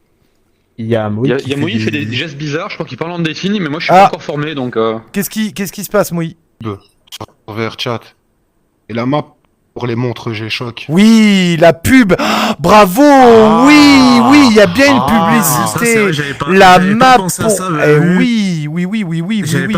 Speaker 5: Il y a Moïse.
Speaker 6: Il y a Moïse qui fait des gestes bizarres, je crois qu'il parle en dessin, mais moi je suis
Speaker 2: Ah.
Speaker 6: pas encore formé, donc...
Speaker 2: Qu'est-ce qui se passe, Moui?
Speaker 7: Sur VRChat. Et la map pour les montres G-Shock.
Speaker 2: Oui, la pub. Ah, bravo. Oui, il y a bien une publicité. La map pour... oui.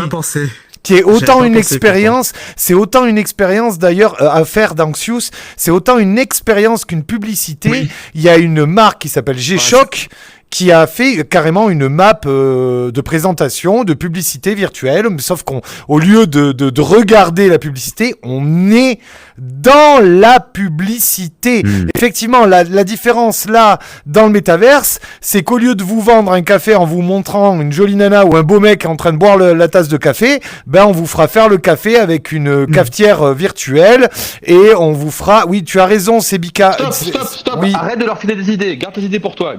Speaker 8: pensé.
Speaker 2: Qui est autant
Speaker 8: pas
Speaker 2: une
Speaker 8: pensé
Speaker 2: expérience, c'est autant une expérience d'ailleurs à faire d'Anxious, c'est autant une expérience qu'une publicité.
Speaker 8: Oui.
Speaker 2: Il y a une marque qui s'appelle G-Shock qui a fait carrément une map de présentation, de publicité virtuelle, sauf qu'au lieu de regarder la publicité, on est dans la publicité. Effectivement, la différence là, dans le métaverse, c'est qu'au lieu de vous vendre un café en vous montrant une jolie nana ou un beau mec en train de boire la tasse de café, ben on vous fera faire le café avec une cafetière virtuelle et on vous fera... Oui, tu as raison, Sebika.
Speaker 6: Stop,
Speaker 2: Oui.
Speaker 6: arrête de leur filer des idées, garde tes idées pour toi,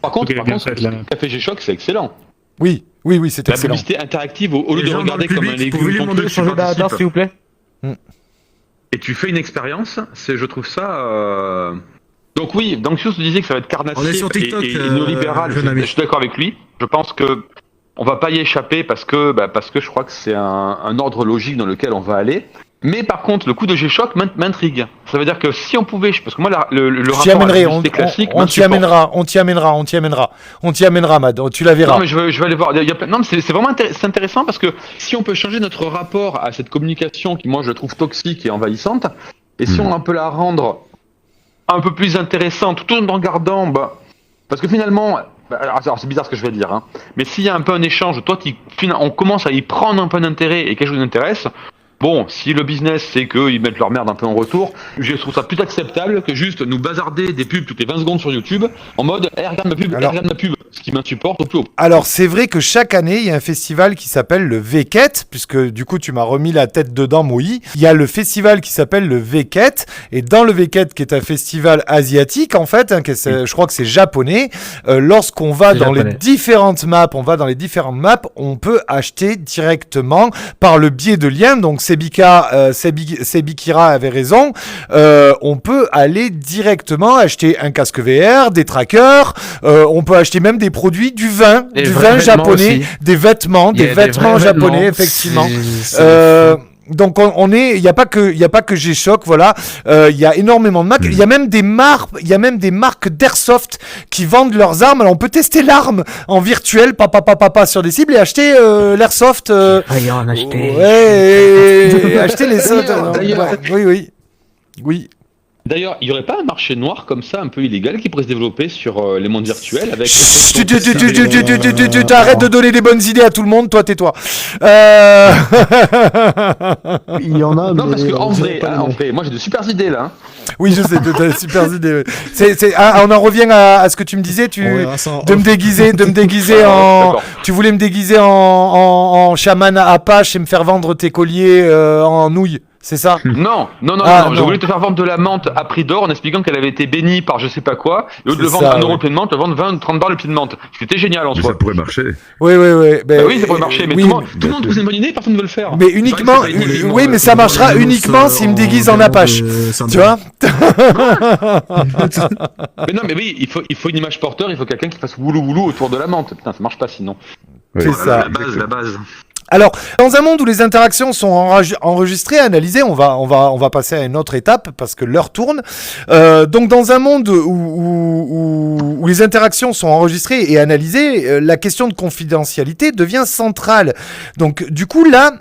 Speaker 6: Par contre,
Speaker 4: Ok, bien fait, là.
Speaker 6: Café G-Shock, c'est excellent.
Speaker 2: Oui, c'est
Speaker 6: La
Speaker 2: excellent.
Speaker 6: publicité interactive, au lieu
Speaker 8: Les
Speaker 6: de
Speaker 8: gens dans
Speaker 6: regarder
Speaker 8: le
Speaker 6: comme un
Speaker 8: public,
Speaker 6: légume
Speaker 8: pouvez-vous
Speaker 6: ton
Speaker 8: lui demander
Speaker 6: truc,
Speaker 8: de
Speaker 6: tu
Speaker 8: changer d'avatar,
Speaker 6: participes.
Speaker 5: s'il vous plaît.
Speaker 6: Et tu fais une expérience, je trouve ça... Donc oui, Danxious disait que ça va être carnassier
Speaker 8: On est sur TikTok,
Speaker 6: et néolibéral,
Speaker 8: jeune ami.
Speaker 6: je suis d'accord avec lui. Je pense que on va pas y échapper parce que je crois que c'est un ordre logique dans lequel on va aller. Mais par contre, le coup de G-Shock m'intrigue. Ça veut dire que si on pouvait... Parce que moi, le
Speaker 2: T'y
Speaker 6: rapport à la
Speaker 2: amènerai,
Speaker 6: publicité classique...
Speaker 2: on t'y amènera, on t'y amènera, Mad, tu la verras.
Speaker 6: Non, mais je vais aller voir. Non, mais c'est vraiment c'est intéressant parce que si on peut changer notre rapport à cette communication qui, moi, je trouve toxique et envahissante, et si on peut la rendre un peu plus intéressante tout en gardant... parce que finalement... Alors c'est bizarre ce que je vais dire, hein, mais s'il y a un peu un échange, on commence à y prendre un peu d'intérêt et quelque chose d'intéresse... Bon, si le business c'est qu'ils mettent leur merde un peu en retour, je trouve ça plus acceptable que juste nous bazarder des pubs toutes les 20 secondes sur YouTube en mode regarde ma pub, ce qui m'insupporte au plus haut.
Speaker 2: Alors c'est vrai que chaque année il y a un festival qui s'appelle le VKET, puisque du coup tu m'as remis la tête dedans, Moui. Il y a le festival qui s'appelle le VKET, et dans le VKET qui est un festival asiatique en fait, je crois que c'est japonais, lorsqu'on va dans les différentes maps, on peut acheter directement par le biais de liens, donc Sebikira avait raison, on peut aller directement acheter un casque VR, des trackers, on peut acheter même des produits, du vin japonais,
Speaker 5: aussi.
Speaker 2: des vêtements japonais, effectivement. Donc il y a pas que G-Shock, voilà. Il y a énormément de marques. Il y a même des marques d'airsoft qui vendent leurs armes. Alors on peut tester l'arme en virtuel, papa sur des cibles et acheter l'airsoft.
Speaker 5: Voyons, acheter.
Speaker 2: Ouais, acheter les autres.
Speaker 6: D'ailleurs.
Speaker 2: Oui.
Speaker 6: D'ailleurs, il n'y aurait pas un marché noir comme ça, un peu illégal, qui pourrait se développer sur les mondes virtuels avec...
Speaker 2: Arrête de donner des bonnes idées à tout le monde, toi tais-toi.
Speaker 8: Il y en a,
Speaker 6: Non,
Speaker 8: mais
Speaker 6: parce que en
Speaker 8: on dirait
Speaker 6: vrai,
Speaker 8: pas les
Speaker 6: en
Speaker 8: noms.
Speaker 6: vrai, moi j'ai de super idées là.
Speaker 2: Oui, je sais, t'as des super idées. On en revient à ce que tu me disais,
Speaker 5: On verra ça en
Speaker 2: de me
Speaker 5: off.
Speaker 2: déguiser en,
Speaker 6: D'accord.
Speaker 2: tu voulais me déguiser en chaman Apache et me faire vendre tes colliers en nouilles, c'est ça?
Speaker 6: Non,
Speaker 2: Ah,
Speaker 6: je
Speaker 2: non.
Speaker 6: voulais te faire vendre de la menthe à prix d'or en expliquant qu'elle avait été bénie par je sais pas quoi, et au lieu de le
Speaker 2: C'est
Speaker 6: vendre
Speaker 2: ça,
Speaker 6: 1 euro
Speaker 2: ouais.
Speaker 6: le pied de menthe, te vendre 20 30 balles le pied de menthe. C'était génial en
Speaker 3: Mais
Speaker 6: soi.
Speaker 3: ça pourrait marcher.
Speaker 2: Oui.
Speaker 6: Bah oui, ça pourrait marcher, mais
Speaker 2: oui,
Speaker 6: tout le monde trouve une bonne idée, personne ne veut le faire.
Speaker 2: mais uniquement,
Speaker 6: C'est vrai que c'est pas une
Speaker 2: oui, mais ça marchera uniquement s'il me déguise en Apache. Tu vois?
Speaker 6: Mais non, mais oui, il faut une image porteur, il faut quelqu'un qui fasse woulou woulou autour de la menthe. Putain, ça marche pas sinon.
Speaker 3: Ouais.
Speaker 2: C'est ça.
Speaker 6: La base.
Speaker 2: Alors, dans un monde où les interactions sont enregistrées, analysées, on va passer à une autre étape parce que l'heure tourne. Donc, dans un monde où les interactions sont enregistrées et analysées, la question de confidentialité devient centrale. Donc, du coup, là,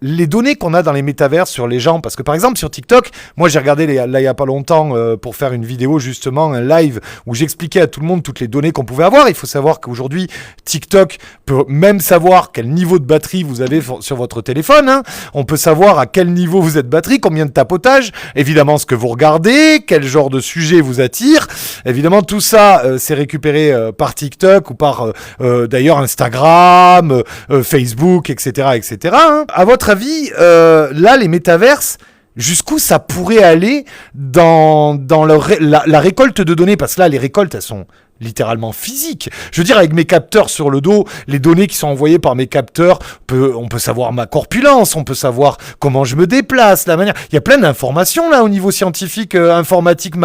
Speaker 2: les données qu'on a dans les métavers sur les gens, parce que par exemple sur TikTok, moi j'ai regardé là il y a pas longtemps pour faire une vidéo justement, un live où j'expliquais à tout le monde toutes les données qu'on pouvait avoir. Il faut savoir qu'aujourd'hui TikTok peut même savoir quel niveau de batterie vous avez sur votre téléphone, hein. On peut savoir à quel niveau vous êtes batterie, combien de tapotage, évidemment ce que vous regardez, quel genre de sujet vous attire. Évidemment tout ça c'est récupéré par TikTok ou par d'ailleurs Instagram, Facebook, etc. Hein. À votre avis, là, les métaverses, jusqu'où ça pourrait aller dans la récolte de données? Parce que là, les récoltes, elles sont littéralement physiques. Je veux dire, avec mes capteurs sur le dos, les données qui sont envoyées par mes capteurs, on peut savoir ma corpulence, on peut savoir comment je me déplace, la manière... Il y a plein d'informations, là, au niveau scientifique, informatique,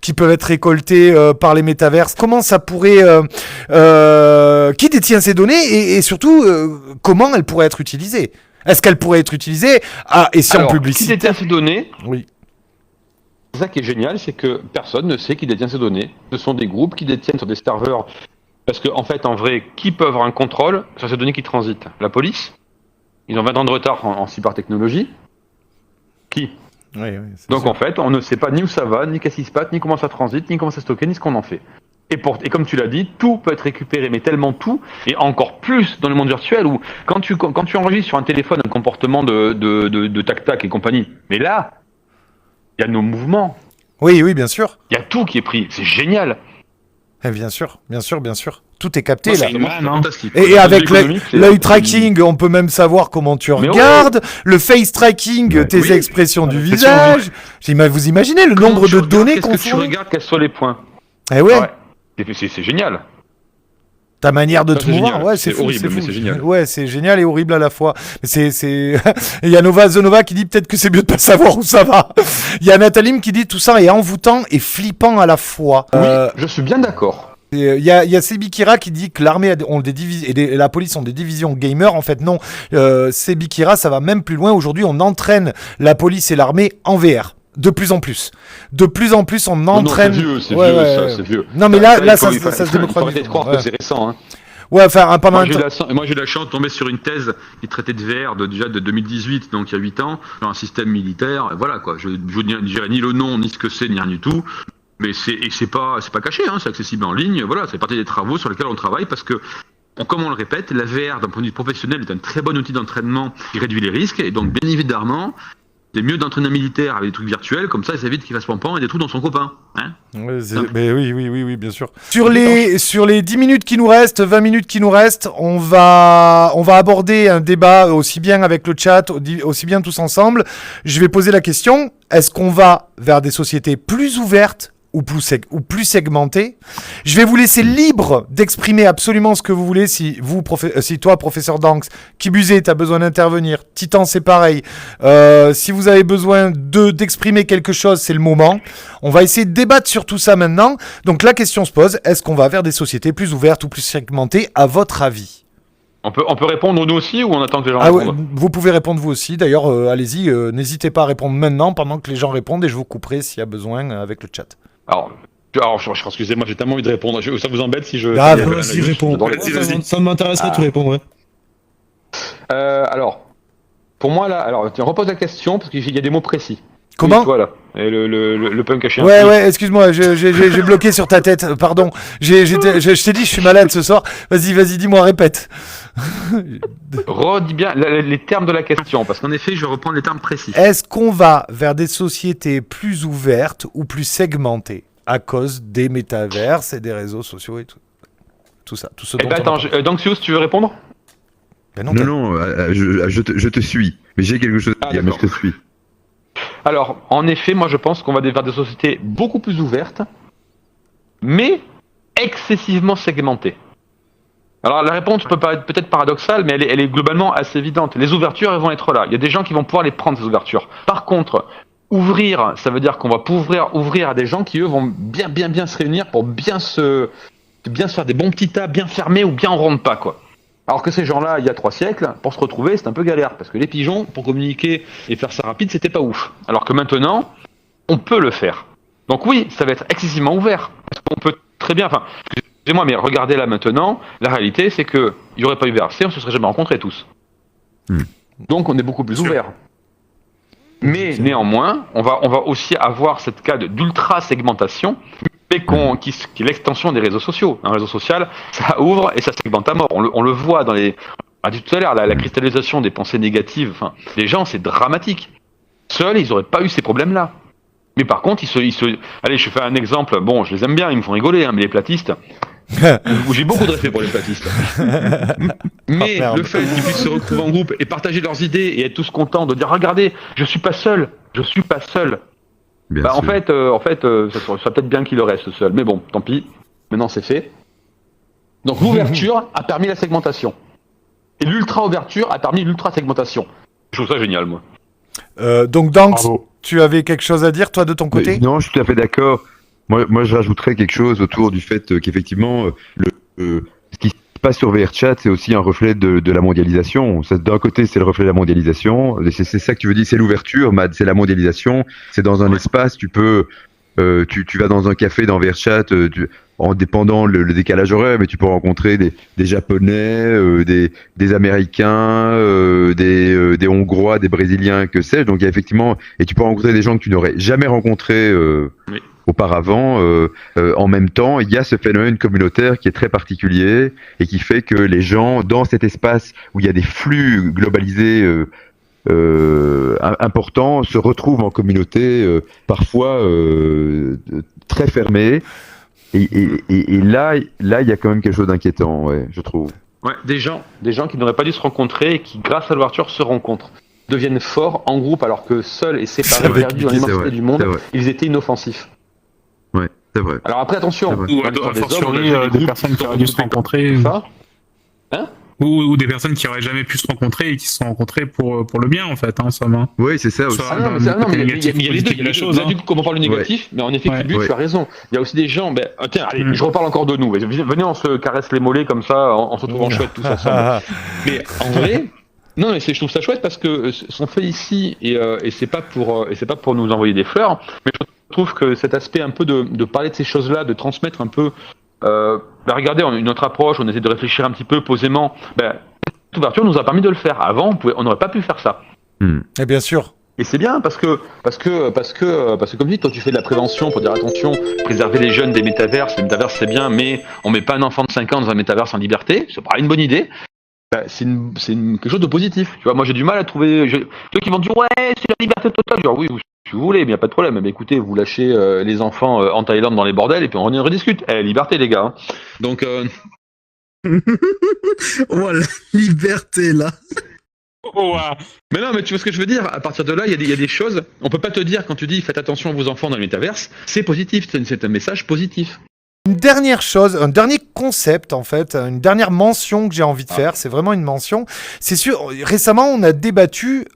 Speaker 2: qui peuvent être récoltées par les métaverses. Comment ça pourrait... qui détient ces données et surtout, comment elles pourraient être utilisées? Est-ce qu'elle pourrait être utilisée en
Speaker 6: Qui
Speaker 2: publicité?
Speaker 6: détient ces données?
Speaker 2: Oui.
Speaker 6: C'est ça qui est génial, c'est que personne ne sait qui détient ces données. Ce sont des groupes qui détiennent sur des serveurs. Parce qu'en fait, en vrai, qui peut avoir un contrôle sur ces données qui transitent? La police? Ils ont 20 ans de retard en cybertechnologie. Qui?
Speaker 2: Oui,
Speaker 6: Donc en fait, on ne sait pas ni où ça va, ni qu'est-ce qui se passe, ni comment ça transite, ni comment ça stocké, ni ce qu'on en fait. Et comme tu l'as dit, tout peut être récupéré, mais tellement tout, et encore plus dans le monde virtuel où quand tu enregistres sur un téléphone un comportement de tac-tac et compagnie, mais là, il y a nos mouvements,
Speaker 2: Oui, bien sûr.
Speaker 6: il y a tout qui est pris, c'est génial.
Speaker 2: Bien sûr. Tout est capté,
Speaker 6: Moi,
Speaker 2: là.
Speaker 6: c'est fantastique.
Speaker 2: Et avec
Speaker 6: Économique, c'est-
Speaker 2: l'œil tracking, on peut même savoir comment tu
Speaker 6: Mais
Speaker 2: regardes, le face tracking,
Speaker 3: Ouais.
Speaker 2: tes
Speaker 6: Oui.
Speaker 2: expressions du
Speaker 6: L'expression,
Speaker 2: visage. Vous imaginez le
Speaker 6: Comment
Speaker 2: nombre
Speaker 6: tu
Speaker 2: de
Speaker 6: regardes,
Speaker 2: données
Speaker 6: qu'est-ce
Speaker 2: qu'on
Speaker 6: que tu
Speaker 2: fournit?
Speaker 6: regardes, quels sont les points?
Speaker 2: Eh ouais.
Speaker 6: C'est génial.
Speaker 2: Ta manière de
Speaker 6: Ça,
Speaker 2: te
Speaker 6: c'est
Speaker 2: mouvoir,
Speaker 6: génial.
Speaker 2: ouais, c'est
Speaker 6: C'est
Speaker 2: fou,
Speaker 6: horrible,
Speaker 2: c'est fou.
Speaker 6: mais c'est génial.
Speaker 2: Ouais, c'est génial et horrible à la fois. Il y a The Nova qui dit peut-être que c'est mieux de pas savoir où ça va. Il y a Nathalie qui dit tout ça est envoûtant et flippant à la fois.
Speaker 6: Oui, je suis bien d'accord.
Speaker 2: Il y a Sebi Kira qui dit que l'armée ont des divisions et la police ont des divisions gamers. En fait, non. Sebi Kira, ça va même plus loin. Aujourd'hui, on entraîne la police et l'armée en VR. De plus en plus. On entraîne.
Speaker 6: Non, c'est vieux, ça, c'est vieux.
Speaker 2: Non, mais là, ça se
Speaker 6: Il faut
Speaker 2: démocratise.
Speaker 6: arrêter de croire
Speaker 2: Ouais.
Speaker 6: que c'est récent. Hein.
Speaker 2: Ouais, enfin, pendant
Speaker 6: Moi,
Speaker 2: un temps.
Speaker 6: j'ai eu la chance de tomber sur une thèse qui traitait de VR déjà de 2018, donc il y a 8 ans, sur un système militaire. Et voilà quoi. Je ne dirai ni le nom, ni ce que c'est, ni rien du tout. Mais c'est pas caché, hein, c'est accessible en ligne. Voilà, c'est partie des travaux sur lesquels on travaille parce que, comme on le répète, la VR d'un point de vue professionnel est un très bon outil d'entraînement qui réduit les risques. Et donc, bien évidemment, c'est mieux d'entraîner un militaire avec des trucs virtuels, comme ça, ça évite qu'il fasse pampan et des trous dans son copain. Hein.
Speaker 2: Ouais, mais oui, bien sûr. Sur les 10 minutes qui nous restent, 20 minutes qui nous restent, on va aborder un débat aussi bien avec le chat, aussi bien tous ensemble. Je vais poser la question, est-ce qu'on va vers des sociétés plus ouvertes ou plus segmenté. Je vais vous laisser libre d'exprimer absolument ce que vous voulez. Si toi, professeur Danks, Kibuzé, tu as besoin d'intervenir, Titan, c'est pareil. Si vous avez besoin d'exprimer quelque chose, c'est le moment. On va essayer de débattre sur tout ça maintenant. Donc la question se pose, est-ce qu'on va vers des sociétés plus ouvertes ou plus segmentées, à votre avis ?
Speaker 6: On peut répondre nous aussi ou on attend que les gens
Speaker 2: Ah ouais,
Speaker 6: répondent?
Speaker 2: vous pouvez répondre vous aussi. D'ailleurs, allez-y, n'hésitez pas à répondre maintenant pendant que les gens répondent et je vous couperai s'il y a besoin avec le chat.
Speaker 6: Alors, excusez-moi, j'ai tellement envie de répondre. Ça vous embête si je...
Speaker 2: Ah,
Speaker 6: si-
Speaker 5: Vas-y, réponds. Ça m'intéresserait de te répondre, ouais.
Speaker 6: Alors, pour moi là, alors tu reposes la question parce qu'il y a des mots précis.
Speaker 2: Comment?
Speaker 6: Oui, toi là. Et le punk à chien.
Speaker 2: Ouais, excuse-moi, j'ai bloqué sur ta tête, pardon. Je t'ai dit, je suis malade ce soir. Vas-y, dis-moi, répète.
Speaker 6: Redis bien les termes de la question, parce qu'en effet, je vais reprendre les termes précis.
Speaker 2: Est-ce qu'on va vers des sociétés plus ouvertes ou plus segmentées à cause des métaverses et des réseaux sociaux et tout ça, tout ce dont on
Speaker 6: Attends,
Speaker 2: parle.
Speaker 6: Danxios, tu veux répondre?
Speaker 2: Ben non,
Speaker 3: Non, je te suis. Mais j'ai quelque chose à dire, mais je te suis.
Speaker 6: Alors, en effet, moi je pense qu'on va vers des sociétés beaucoup plus ouvertes, mais excessivement segmentées. Alors la réponse peut paraître peut-être paradoxale, mais elle est globalement assez évidente. Les ouvertures, elles vont être là. Il y a des gens qui vont pouvoir les prendre, ces ouvertures. Par contre, ouvrir, ça veut dire qu'on va pouvoir ouvrir à des gens qui, eux, vont bien se réunir pour bien se faire des bons petits tas, bien fermés ou bien en ronde pas, quoi. Alors que ces gens-là, il y a 3 siècles, pour se retrouver, c'était un peu galère, parce que les pigeons, pour communiquer et faire ça rapide, c'était pas ouf. Alors que maintenant, on peut le faire. Donc oui, ça va être excessivement ouvert, parce qu'on peut très bien, enfin, excusez-moi, mais regardez là maintenant, la réalité, c'est que il n'y aurait pas eu VRC, on se serait jamais rencontrés tous. Donc on est beaucoup plus ouvert. Mais néanmoins, on va aussi avoir cette cas d'ultra segmentation, mais qui est l'extension des réseaux sociaux. Un réseau social, ça ouvre et ça segmente à mort. On le voit dans les... On a dit tout à l'heure, la cristallisation des pensées négatives, enfin, les gens, c'est dramatique. Seuls, ils n'auraient pas eu ces problèmes-là. Mais par contre, Allez, je fais un exemple, bon, je les aime bien, ils me font rigoler, hein, mais les platistes... J'ai beaucoup de respect pour les platistes. Mais le fait qu'ils puissent se retrouver en groupe et partager leurs idées et être tous contents de dire regardez, je suis pas seul. En fait, ça serait peut-être bien qu'il le reste seul. Mais bon, tant pis. Maintenant c'est fait. Donc l'ouverture a permis la segmentation. Et l'ultra-ouverture a permis l'ultra-segmentation. Je trouve ça génial, moi.
Speaker 2: Donc Danks, tu avais quelque chose à dire, toi, de ton côté?
Speaker 3: Non, je suis tout à fait d'accord. Moi, je rajouterais quelque chose autour du fait qu'effectivement, ce qui se passe sur VRChat, c'est aussi un reflet de la mondialisation. D'un côté, c'est le reflet de la mondialisation. C'est ça que tu veux dire, c'est l'ouverture, Mad, c'est la mondialisation. C'est dans un espace, tu vas dans un café dans VRChat, en dépendant le décalage horaire, mais tu peux rencontrer des Japonais, des Américains, des Hongrois, des Brésiliens, que sais-je. Donc il y a effectivement, et tu peux rencontrer des gens que tu n'aurais jamais rencontrés auparavant. En même temps, il y a ce phénomène communautaire qui est très particulier et qui fait que les gens, dans cet espace où il y a des flux globalisés importants, se retrouvent en communauté parfois très fermée. Et là, il y a quand même quelque chose d'inquiétant, ouais, je trouve.
Speaker 6: Ouais, des gens qui n'auraient pas dû se rencontrer et qui, grâce à l'ouverture, se rencontrent, deviennent forts en groupe, alors que seuls et séparés, perdus dans l'immensité du monde, ils étaient inoffensifs.
Speaker 3: Ouais, c'est vrai.
Speaker 6: Alors après, attention,
Speaker 4: ou des personnes qui auraient dû se rencontrer. Ou des personnes qui auraient jamais pu se rencontrer et qui se sont rencontrées pour le bien, en fait, en somme.
Speaker 3: Oui, c'est ça aussi.
Speaker 6: Mais il y a les deux. Là, du coup, comme on parle du négatif, mais en effet, tu as raison. Il y a aussi des gens, tiens, allez, je reparle encore de nous. Venez, on se caresse les mollets comme ça, on se trouve en chouette tous ensemble. Mais en vrai, non, mais je trouve ça chouette parce que ce qu'on fait ici, et c'est pas pour nous envoyer des fleurs, mais je trouve que cet aspect un peu de parler de ces choses-là, de transmettre un peu, regardez, une autre approche, on essaie de réfléchir un petit peu posément. Cette ouverture nous a permis de le faire. Avant, on n'aurait pas pu faire ça.
Speaker 2: Et bien sûr.
Speaker 6: Et c'est bien parce que comme dit, toi tu fais de la prévention pour dire attention, préserver les jeunes des métaverses. Les métaverses c'est bien, mais on met pas un enfant de 5 ans dans un métaverse en liberté. C'est pas une bonne idée. C'est quelque chose de positif. Tu vois, moi j'ai du mal à trouver ceux qui vont dire ouais c'est la liberté totale. Genre oui, si vous voulez, mais y a pas de problème. Mais écoutez, vous lâchez les enfants en Thaïlande dans les bordels et puis on rediscute. Liberté les gars. Hein. Donc
Speaker 5: oh la liberté là.
Speaker 6: Mais non, mais tu vois ce que je veux dire. À partir de là, il y a des choses. On peut pas te dire quand tu dis faites attention à vos enfants dans le métaverse. C'est positif. C'est un message positif.
Speaker 2: Une dernière chose, un dernier concept en fait, une dernière mention que j'ai envie de faire, c'est vraiment une mention. C'est sûr, récemment on a débattu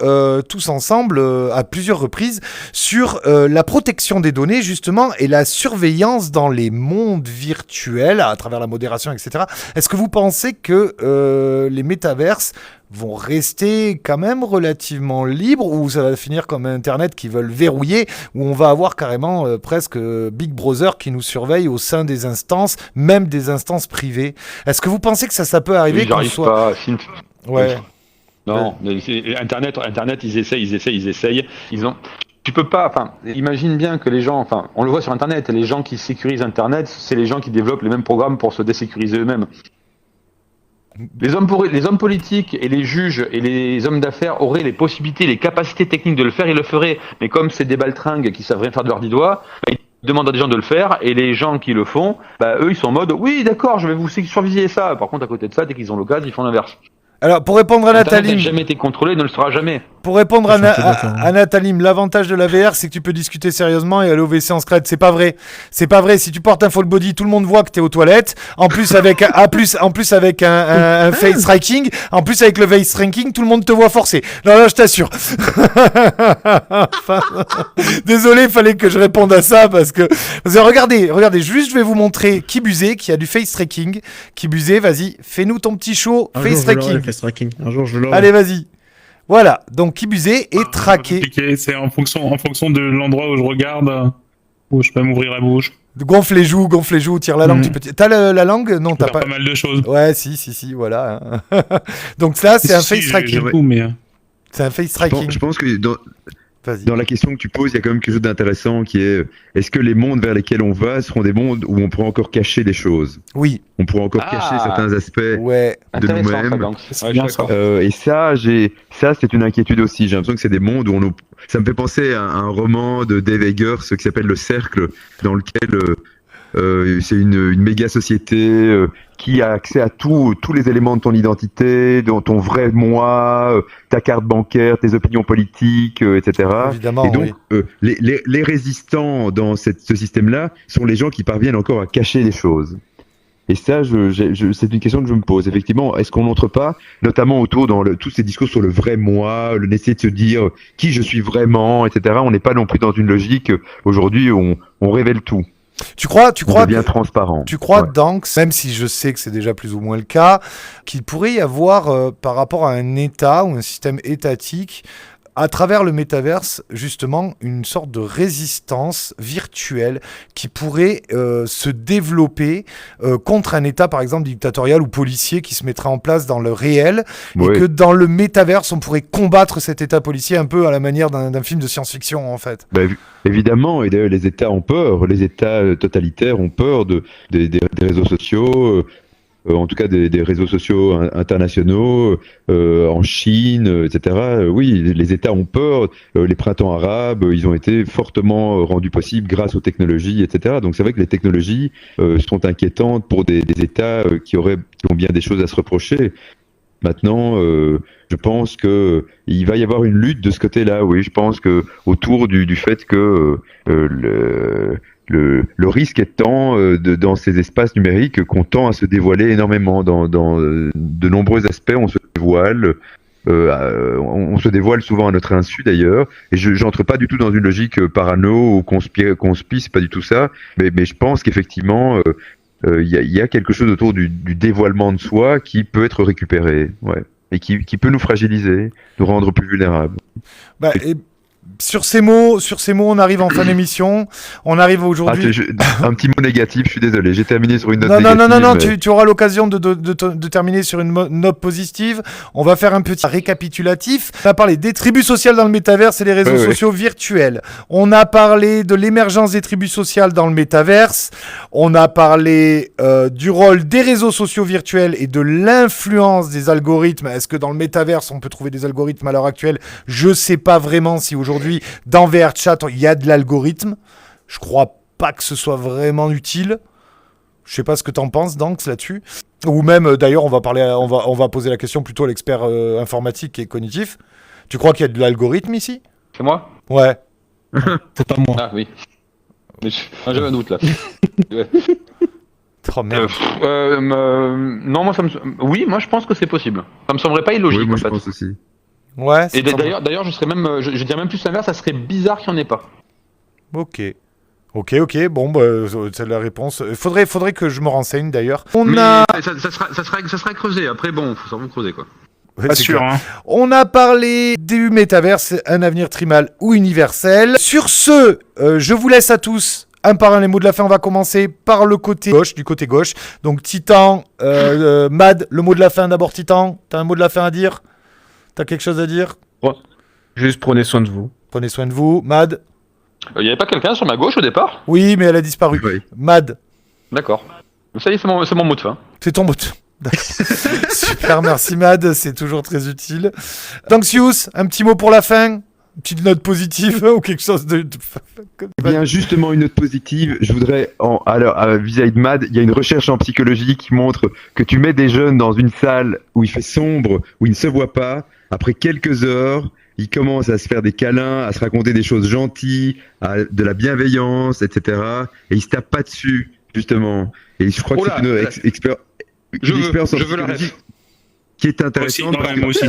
Speaker 2: tous ensemble à plusieurs reprises sur la protection des données justement et la surveillance dans les mondes virtuels à travers la modération, etc. Est-ce que vous pensez que les métaverses vont rester quand même relativement libres ou ça va finir comme Internet qui veulent verrouiller où on va avoir carrément presque Big Brother qui nous surveille au sein des instances, même des instances privées. Est-ce que vous pensez que ça peut arriver qu'on soit...
Speaker 6: Ouais. Non, mais Internet, ils essayent. tu peux pas, enfin, imagine bien que les gens, enfin, on le voit sur Internet, les gens qui sécurisent Internet, c'est les gens qui développent les mêmes programmes pour se désécuriser eux-mêmes. Les hommes politiques et les juges et les hommes d'affaires auraient les possibilités, les capacités techniques de le faire, ils le feraient. Mais comme c'est des baltringues qui savent rien faire de leurs 10 doigts, ils demandent à des gens de le faire, et les gens qui le font, eux, ils sont en mode, oui, d'accord, je vais vous surveiller ça. Par contre, à côté de ça, dès qu'ils ont l'occasion, ils font l'inverse.
Speaker 2: Alors, pour répondre à
Speaker 6: Internet
Speaker 2: Nathalie,
Speaker 6: n'a jamais été contrôlé, ne le sera jamais.
Speaker 2: pour répondre
Speaker 5: Je suis un peu d'accord.
Speaker 2: à Nathalie, l'avantage de la VR, c'est que tu peux discuter sérieusement et aller au WC en scred. C'est pas vrai. C'est pas vrai. Si tu portes un full body, tout le monde voit que t'es aux toilettes. En plus, avec, en plus avec un face tracking. En plus, avec le face tracking, tout le monde te voit forcer. Non, là, je t'assure. Enfin, désolé, fallait que je réponde à ça parce que regardez, juste, je vais vous montrer Kibuzé qui a du face tracking. Kibuzé, vas-y, fais-nous ton petit show
Speaker 5: Un
Speaker 2: face
Speaker 5: jour, je l'aurai,
Speaker 2: tracking.
Speaker 5: le face tracking. Un jour, je l'aurai.
Speaker 2: Allez, vas-y. Voilà, donc Kibuzé est traqué.
Speaker 4: Compliqué, c'est en fonction de l'endroit où je regarde, où je peux m'ouvrir la bouche.
Speaker 2: Gonfle les joues, tire la langue.
Speaker 4: Mhm.
Speaker 2: Tu peux t'as la langue? Non,
Speaker 4: Je peux
Speaker 2: t'as
Speaker 4: faire
Speaker 2: pas.
Speaker 4: pas mal de choses.
Speaker 2: Ouais, si, voilà. Donc ça, c'est un
Speaker 4: Si,
Speaker 2: face
Speaker 4: j'ai
Speaker 2: tracking.
Speaker 4: beaucoup, mais
Speaker 2: C'est un face
Speaker 3: Je
Speaker 2: tracking.
Speaker 3: pense que
Speaker 2: Vas-y.
Speaker 3: dans la question que tu poses, il y a quand même quelque chose d'intéressant qui est est-ce que les mondes vers lesquels on va seront des mondes où on pourra encore cacher des choses?
Speaker 2: Oui,
Speaker 3: On pourra encore cacher certains aspects
Speaker 2: ouais.
Speaker 3: de
Speaker 6: Intéressant, ça,
Speaker 3: nous-mêmes.
Speaker 6: donc.
Speaker 4: C'est
Speaker 6: Ouais,
Speaker 4: bien
Speaker 6: je suis d'accord.
Speaker 3: Et ça, c'est une inquiétude aussi. J'ai l'impression que c'est des mondes où ça me fait penser à un roman de Dave Eggers qui s'appelle Le Cercle, dans lequel c'est une méga société qui a accès à tous les éléments de ton identité, de ton vrai moi, ta carte bancaire, tes opinions politiques, etc.
Speaker 2: Évidemment,
Speaker 3: Et donc,
Speaker 2: oui.
Speaker 3: les résistants dans ce système-là sont les gens qui parviennent encore à cacher les choses. Et ça, c'est une question que je me pose. Effectivement, est-ce qu'on n'entre pas, notamment autour dans tous ces discours sur le vrai moi, le essayer de se dire qui je suis vraiment, etc. On n'est pas non plus dans une logique aujourd'hui où on révèle tout.
Speaker 2: Tu crois
Speaker 3: On devient transparent.
Speaker 2: Tu crois,
Speaker 3: Ouais.
Speaker 2: Danks, même si je sais que c'est déjà plus ou moins le cas, qu'il pourrait y avoir, par rapport à un État ou un système étatique, à travers le métaverse, justement, une sorte de résistance virtuelle qui pourrait se développer contre un État, par exemple, dictatorial ou policier qui se mettrait en place dans le réel,
Speaker 3: Ouais.
Speaker 2: et que dans le métaverse, on pourrait combattre cet État policier un peu à la manière d'un film de science-fiction, en fait.
Speaker 3: Bah, évidemment, et d'ailleurs les États ont peur, les États totalitaires ont peur des réseaux sociaux, en tout cas des réseaux sociaux internationaux, en Chine, etc. Oui, les États ont peur, les printemps arabes, ils ont été fortement rendus possibles grâce aux technologies, etc. Donc c'est vrai que les technologies sont inquiétantes pour des États qui ont bien des choses à se reprocher. Maintenant, je pense que il va y avoir une lutte de ce côté-là. Oui, je pense que autour du fait que le risque étant dans ces espaces numériques qu'on tend à se dévoiler énormément dans de nombreux aspects. On se dévoile. On se dévoile souvent à notre insu d'ailleurs, et j'entre pas du tout dans une logique parano ou conspi, c'est pas du tout ça, mais je pense qu'effectivement il y a quelque chose autour du dévoilement de soi qui peut être récupéré, ouais, et qui peut nous fragiliser, nous rendre plus vulnérables.
Speaker 2: Bah, et sur ces mots, on arrive en fin d'émission. On arrive aujourd'hui.
Speaker 3: Un petit mot négatif, je suis désolé, j'ai terminé sur une note
Speaker 2: Non,
Speaker 3: négative. mais-
Speaker 2: tu auras l'occasion de terminer sur une note positive. On va faire un petit récapitulatif. On a parlé des tribus sociales dans le métaverse et les réseaux
Speaker 3: Ouais.
Speaker 2: sociaux virtuels. On a parlé de l'émergence des tribus sociales dans le métaverse. On a parlé du rôle des réseaux sociaux virtuels et de l'influence des algorithmes. Est-ce que dans le métaverse, on peut trouver des algorithmes à l'heure actuelle? Je sais pas vraiment si aujourd'hui, dans VRChat, il y a de l'algorithme. Je crois pas que ce soit vraiment utile. Je sais pas ce que t'en penses, Danks, là-dessus. Ou même, d'ailleurs, on va poser la question plutôt à l'expert informatique et cognitif. Tu crois qu'il y a de l'algorithme ici?
Speaker 6: C'est moi?
Speaker 2: Ouais.
Speaker 5: C'est pas moi.
Speaker 6: Ah oui. Mais j'avais un doute là. Ouais.
Speaker 2: Oh merde.
Speaker 6: Non, moi oui, moi je pense que c'est possible. Ça me semblerait pas illogique
Speaker 3: Oui, moi
Speaker 6: en
Speaker 3: je
Speaker 6: fait.
Speaker 3: pense aussi.
Speaker 2: Ouais,
Speaker 6: Et d'ailleurs, je serais même, je dirais même plus l'inverse, ça serait bizarre qu'il n'y en ait pas.
Speaker 2: Ok, bon, bah, c'est la réponse. Faudrait que je me renseigne, d'ailleurs.
Speaker 6: Mais ça sera creusé. Après, bon, faut savoir creuser quoi.
Speaker 2: Ouais,
Speaker 4: pas
Speaker 2: c'est
Speaker 4: sûr,
Speaker 2: clair.
Speaker 4: hein.
Speaker 2: On a parlé du métaverse, un avenir trimal ou universel. Sur ce, je vous laisse à tous un par un les mots de la fin. On va commencer par le côté gauche, du côté gauche. Donc Titan, Mad, le mot de la fin d'abord. Titan, t'as un mot de la fin à dire? T'as quelque chose à dire?
Speaker 5: Juste prenez soin de vous.
Speaker 2: Prenez soin de vous. Mad?
Speaker 6: Il n'y avait pas quelqu'un sur ma gauche au départ?
Speaker 2: Oui, mais elle a disparu.
Speaker 3: Oui.
Speaker 2: Mad?
Speaker 6: D'accord. Ça y est, c'est mon mot de fin.
Speaker 2: C'est ton mot. D'accord. Super, merci Mad, c'est toujours très utile. Danxius, un petit mot pour la fin? Une petite note positive ou quelque chose de...
Speaker 3: Eh bien, justement, une note positive. Je voudrais, vis-à-vis de Mad, il y a une recherche en psychologie qui montre que tu mets des jeunes dans une salle où il fait sombre, où ils ne se voient pas. Après quelques heures, ils commencent à se faire des câlins, à se raconter des choses gentilles, de la bienveillance, etc. Et ils se tapent pas dessus, justement. Et je crois que c'est une expérience en
Speaker 6: je veux la
Speaker 3: psychologie
Speaker 6: ref.
Speaker 3: qui est intéressante.
Speaker 4: Aussi,
Speaker 3: parce que
Speaker 4: moi aussi.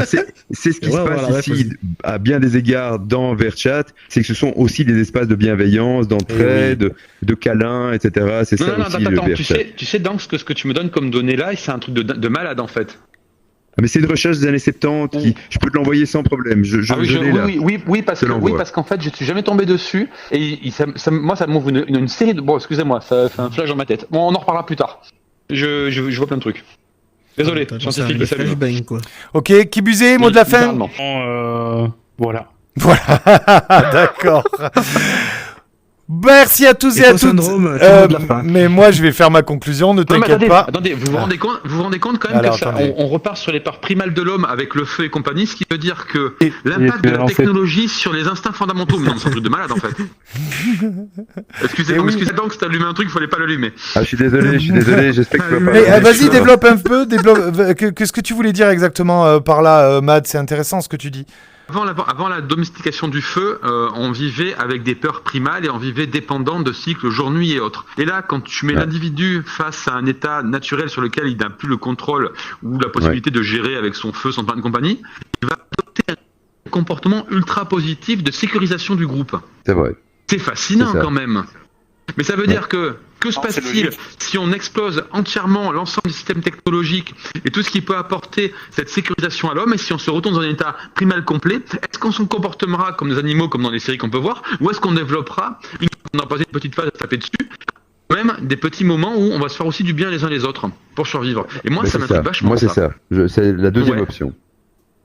Speaker 3: c'est ce qui se passe
Speaker 5: voilà,
Speaker 3: ici, à bien des égards, dans VRChat, c'est que ce sont aussi des espaces de bienveillance, d'entraide, de câlins, etc. C'est ça
Speaker 6: Non,
Speaker 3: aussi
Speaker 6: attends,
Speaker 3: le
Speaker 6: attends,
Speaker 3: VRChat.
Speaker 6: tu sais donc ce que tu me donnes comme données là, c'est un truc de malade en fait.
Speaker 3: Ah, mais c'est une recherche des années 70, je peux te l'envoyer sans problème. Je l'ai là.
Speaker 6: Oui, parce qu'en fait, je suis jamais tombé dessus et moi, ça m'ouvre une série de. Bon, excusez-moi, ça fait un flash dans ma tête. Bon, on en reparlera plus tard. Je vois plein de trucs. Désolé, scientifique de salut.
Speaker 5: Flashbang, quoi.
Speaker 2: Ok, Kibusé, mot de la fin?
Speaker 6: Littéralement.
Speaker 4: Voilà.
Speaker 2: Voilà, d'accord. Merci à tous et,
Speaker 5: Et
Speaker 2: à
Speaker 5: ton
Speaker 2: toutes.
Speaker 5: syndrome, ton mot de la fin.
Speaker 2: Mais moi, je vais faire ma conclusion, ne
Speaker 6: Non, mais
Speaker 2: t'inquiète pas.
Speaker 6: attendez, vous vous rendez compte quand même
Speaker 2: Alors,
Speaker 6: que ça,
Speaker 2: attendez.
Speaker 6: on repart sur les peurs primales de l'homme avec le feu et compagnie, ce qui veut dire que
Speaker 4: Et
Speaker 6: l'impact de la
Speaker 4: en fait-
Speaker 6: technologie sur les instincts fondamentaux, mais non, c'est un truc de malade en fait. Excusez-moi, donc si t'as allumé un truc, il fallait pas l'allumer.
Speaker 3: Ah, je suis désolé, j'espère que tu vas pas.
Speaker 2: Mais
Speaker 6: Ouais,
Speaker 2: vas-y,
Speaker 6: je-
Speaker 2: développe un peu. Qu'est-ce que tu voulais dire exactement par là, Mad? C'est intéressant ce que tu dis.
Speaker 6: Avant la domestication du feu, on vivait avec des peurs primales et on vivait dépendant de cycles jour-nuit et autres. Et là, quand tu mets l'individu face à un état naturel sur lequel il n'a plus le contrôle ou la possibilité de gérer avec son feu, son pain de compagnie, il va adopter un comportement ultra positif de sécurisation du groupe.
Speaker 3: C'est vrai.
Speaker 6: C'est fascinant
Speaker 3: C'est ça.
Speaker 6: quand même. Mais ça veut dire que se
Speaker 4: c'est
Speaker 6: passe-t-il
Speaker 4: logique.
Speaker 6: si on explose entièrement l'ensemble du système technologique et tout ce qui peut apporter cette sécurisation à l'homme, et si on se retourne dans un état primal complet, est-ce qu'on se comportera comme des animaux, comme dans les séries qu'on peut voir, ou est-ce qu'on développera, une fois qu'on a passé une petite phase à taper dessus, même des petits moments où on va se faire aussi du bien les uns les autres pour survivre. Et moi,
Speaker 3: Mais
Speaker 6: ça
Speaker 3: c'est
Speaker 6: m'intrigue vachement.
Speaker 3: Moi, c'est ça. C'est la deuxième
Speaker 6: Ouais.
Speaker 3: option.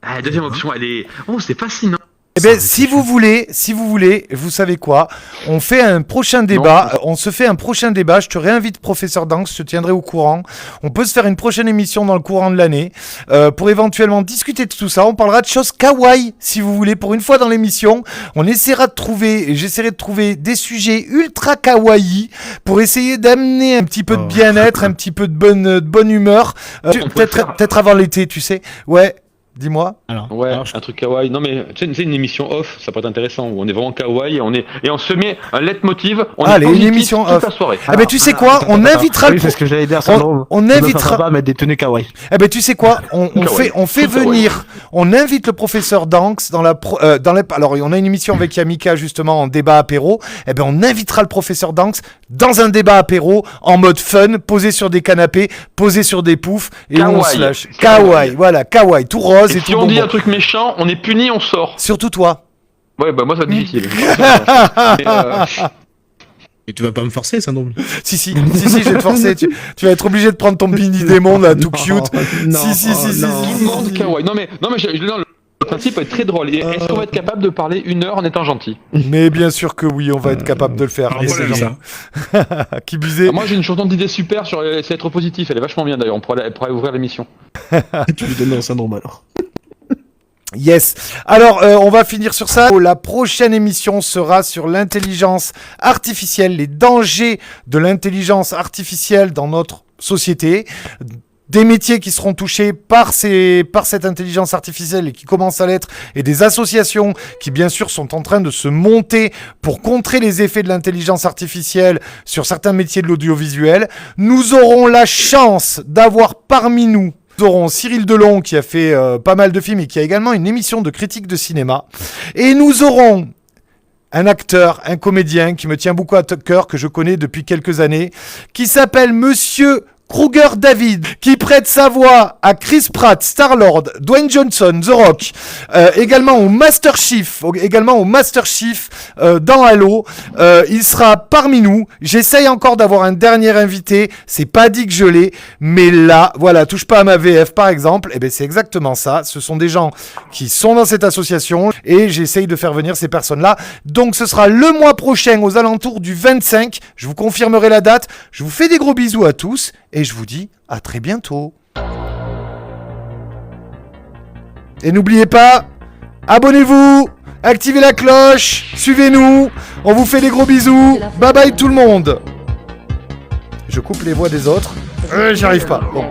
Speaker 6: Ah, deuxième option, elle est... Oh, c'est fascinant.
Speaker 2: Eh ben, si vous voulez, vous savez quoi? On fait un prochain débat. On se fait un prochain débat. Je te réinvite, professeur Danks. Je te tiendrai au courant. On peut se faire une prochaine émission dans le courant de l'année pour éventuellement discuter de tout ça. On parlera de choses kawaii, si vous voulez, pour une fois dans l'émission. On essaiera de trouver, et j'essaierai de trouver des sujets ultra kawaii pour essayer d'amener un petit peu de bien-être, un petit peu de bonne humeur. Peut-être avant l'été, tu sais. Ouais. Dis-moi.
Speaker 6: Ouais, un truc kawaii. Non mais tu sais, une émission off, ça peut être intéressant, où on est vraiment kawaii et on se met un leitmotiv, on est
Speaker 2: Allez, une
Speaker 6: positif
Speaker 2: émission
Speaker 6: toute
Speaker 2: off.
Speaker 6: la soirée.
Speaker 2: Ah ben tu sais quoi, on invitera
Speaker 5: Oui, c'est ce que j'allais dire, syndrome.
Speaker 2: on invitera
Speaker 5: pas mettre des tenues kawaii.
Speaker 2: Eh ben tu sais quoi, on
Speaker 6: Kawaii.
Speaker 2: fait
Speaker 6: Tout kawaii.
Speaker 2: venir, on invite le professeur Danks dans alors on a une émission avec Yamika justement en débat apéro. Eh ben on invitera le professeur Danks dans un débat apéro en mode fun, posé sur des canapés, posé sur des poufs et on
Speaker 6: Kawaii.
Speaker 2: se lâche.
Speaker 6: Kawaii.
Speaker 2: Kawaii, voilà, kawaii, tout rose et
Speaker 6: Et si
Speaker 2: tout
Speaker 6: on dit
Speaker 2: bonbon.
Speaker 6: un truc méchant, on est puni, on sort.
Speaker 2: Surtout toi.
Speaker 6: Ouais, bah moi ça va être difficile. Mais,
Speaker 5: Et tu vas pas me forcer, syndrome.
Speaker 2: Si, je vais te forcer. Tu vas être obligé de prendre ton mini démon là, tout cute.
Speaker 5: Non,
Speaker 2: Si.
Speaker 6: tout le monde kawaii. Non mais non, le principe est très drôle. Et est-ce qu'on va être capable de parler 1 heure en étant gentil?
Speaker 2: Mais bien sûr que oui, on va être capable de le faire.
Speaker 5: Allez,
Speaker 2: Mais
Speaker 5: c'est
Speaker 2: c'est
Speaker 5: ça.
Speaker 2: Qui busait.
Speaker 6: Moi j'ai une chanson d'idée super sur c'est être positif. Elle est vachement bien d'ailleurs. On pourrait ouvrir l'émission.
Speaker 5: Tu lui donnes un syndrome alors.
Speaker 2: Yes. Alors, on va finir sur ça. La prochaine émission sera sur l'intelligence artificielle, les dangers de l'intelligence artificielle dans notre société. Des métiers qui seront touchés par cette intelligence artificielle et qui commencent à l'être, et des associations qui bien sûr sont en train de se monter pour contrer les effets de l'intelligence artificielle sur certains métiers de l'audiovisuel. Nous aurons la chance d'avoir parmi nous Cyril Delon qui a fait pas mal de films et qui a également une émission de critique de cinéma. Et nous aurons un acteur, un comédien qui me tient beaucoup à cœur, que je connais depuis quelques années, qui s'appelle Monsieur Kruger David, qui prête sa voix à Chris Pratt, Star-Lord, Dwayne Johnson, The Rock, également au Master Chief, dans Halo. Il sera parmi nous. J'essaye encore d'avoir un dernier invité. C'est pas dit que je l'ai, mais là, voilà, touche pas à ma VF par exemple. Et ben c'est exactement ça. Ce sont des gens qui sont dans cette association et j'essaye de faire venir ces personnes-là. Donc ce sera le mois prochain aux alentours du 25. Je vous confirmerai la date. Je vous fais des gros bisous à tous. Et je vous dis à très bientôt. Et n'oubliez pas, abonnez-vous, activez la cloche, suivez-nous. On vous fait des gros bisous. Bye bye tout le monde. Je coupe les voix des autres. J'y arrive pas. Bon.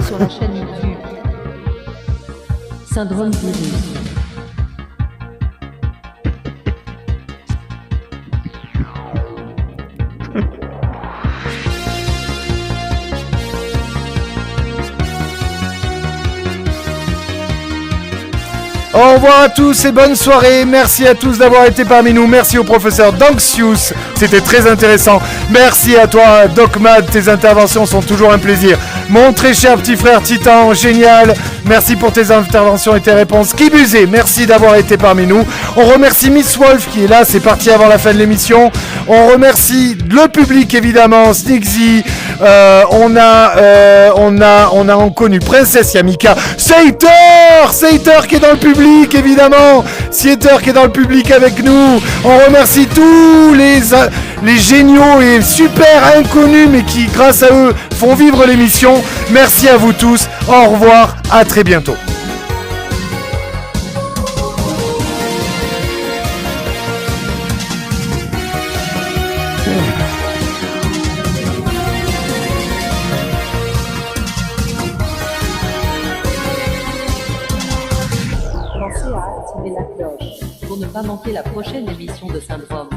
Speaker 1: Sur la chaîne YouTube. Syndrome virus.
Speaker 2: Au revoir à tous et bonne soirée. Merci à tous d'avoir été parmi nous. Merci au professeur Danxius. C'était très intéressant. Merci à toi, Doc Mad. Tes interventions sont toujours un plaisir. Mon très cher petit frère Titan, génial. Merci pour tes interventions et tes réponses. Kibusé, merci d'avoir été parmi nous. On remercie Miss Wolf qui est là. C'est parti avant la fin de l'émission. On remercie le public évidemment. Sneaksy. On a connu Princesse Yamika. Sater qui est dans le public. Évidemment, Sieter qui est dans le public avec nous. On remercie tous les géniaux et super inconnus, mais qui, grâce à eux, font vivre l'émission. Merci à vous tous. Au revoir. À très bientôt.
Speaker 1: Pensez à activer la cloche pour ne pas manquer la prochaine émission de Syndrome.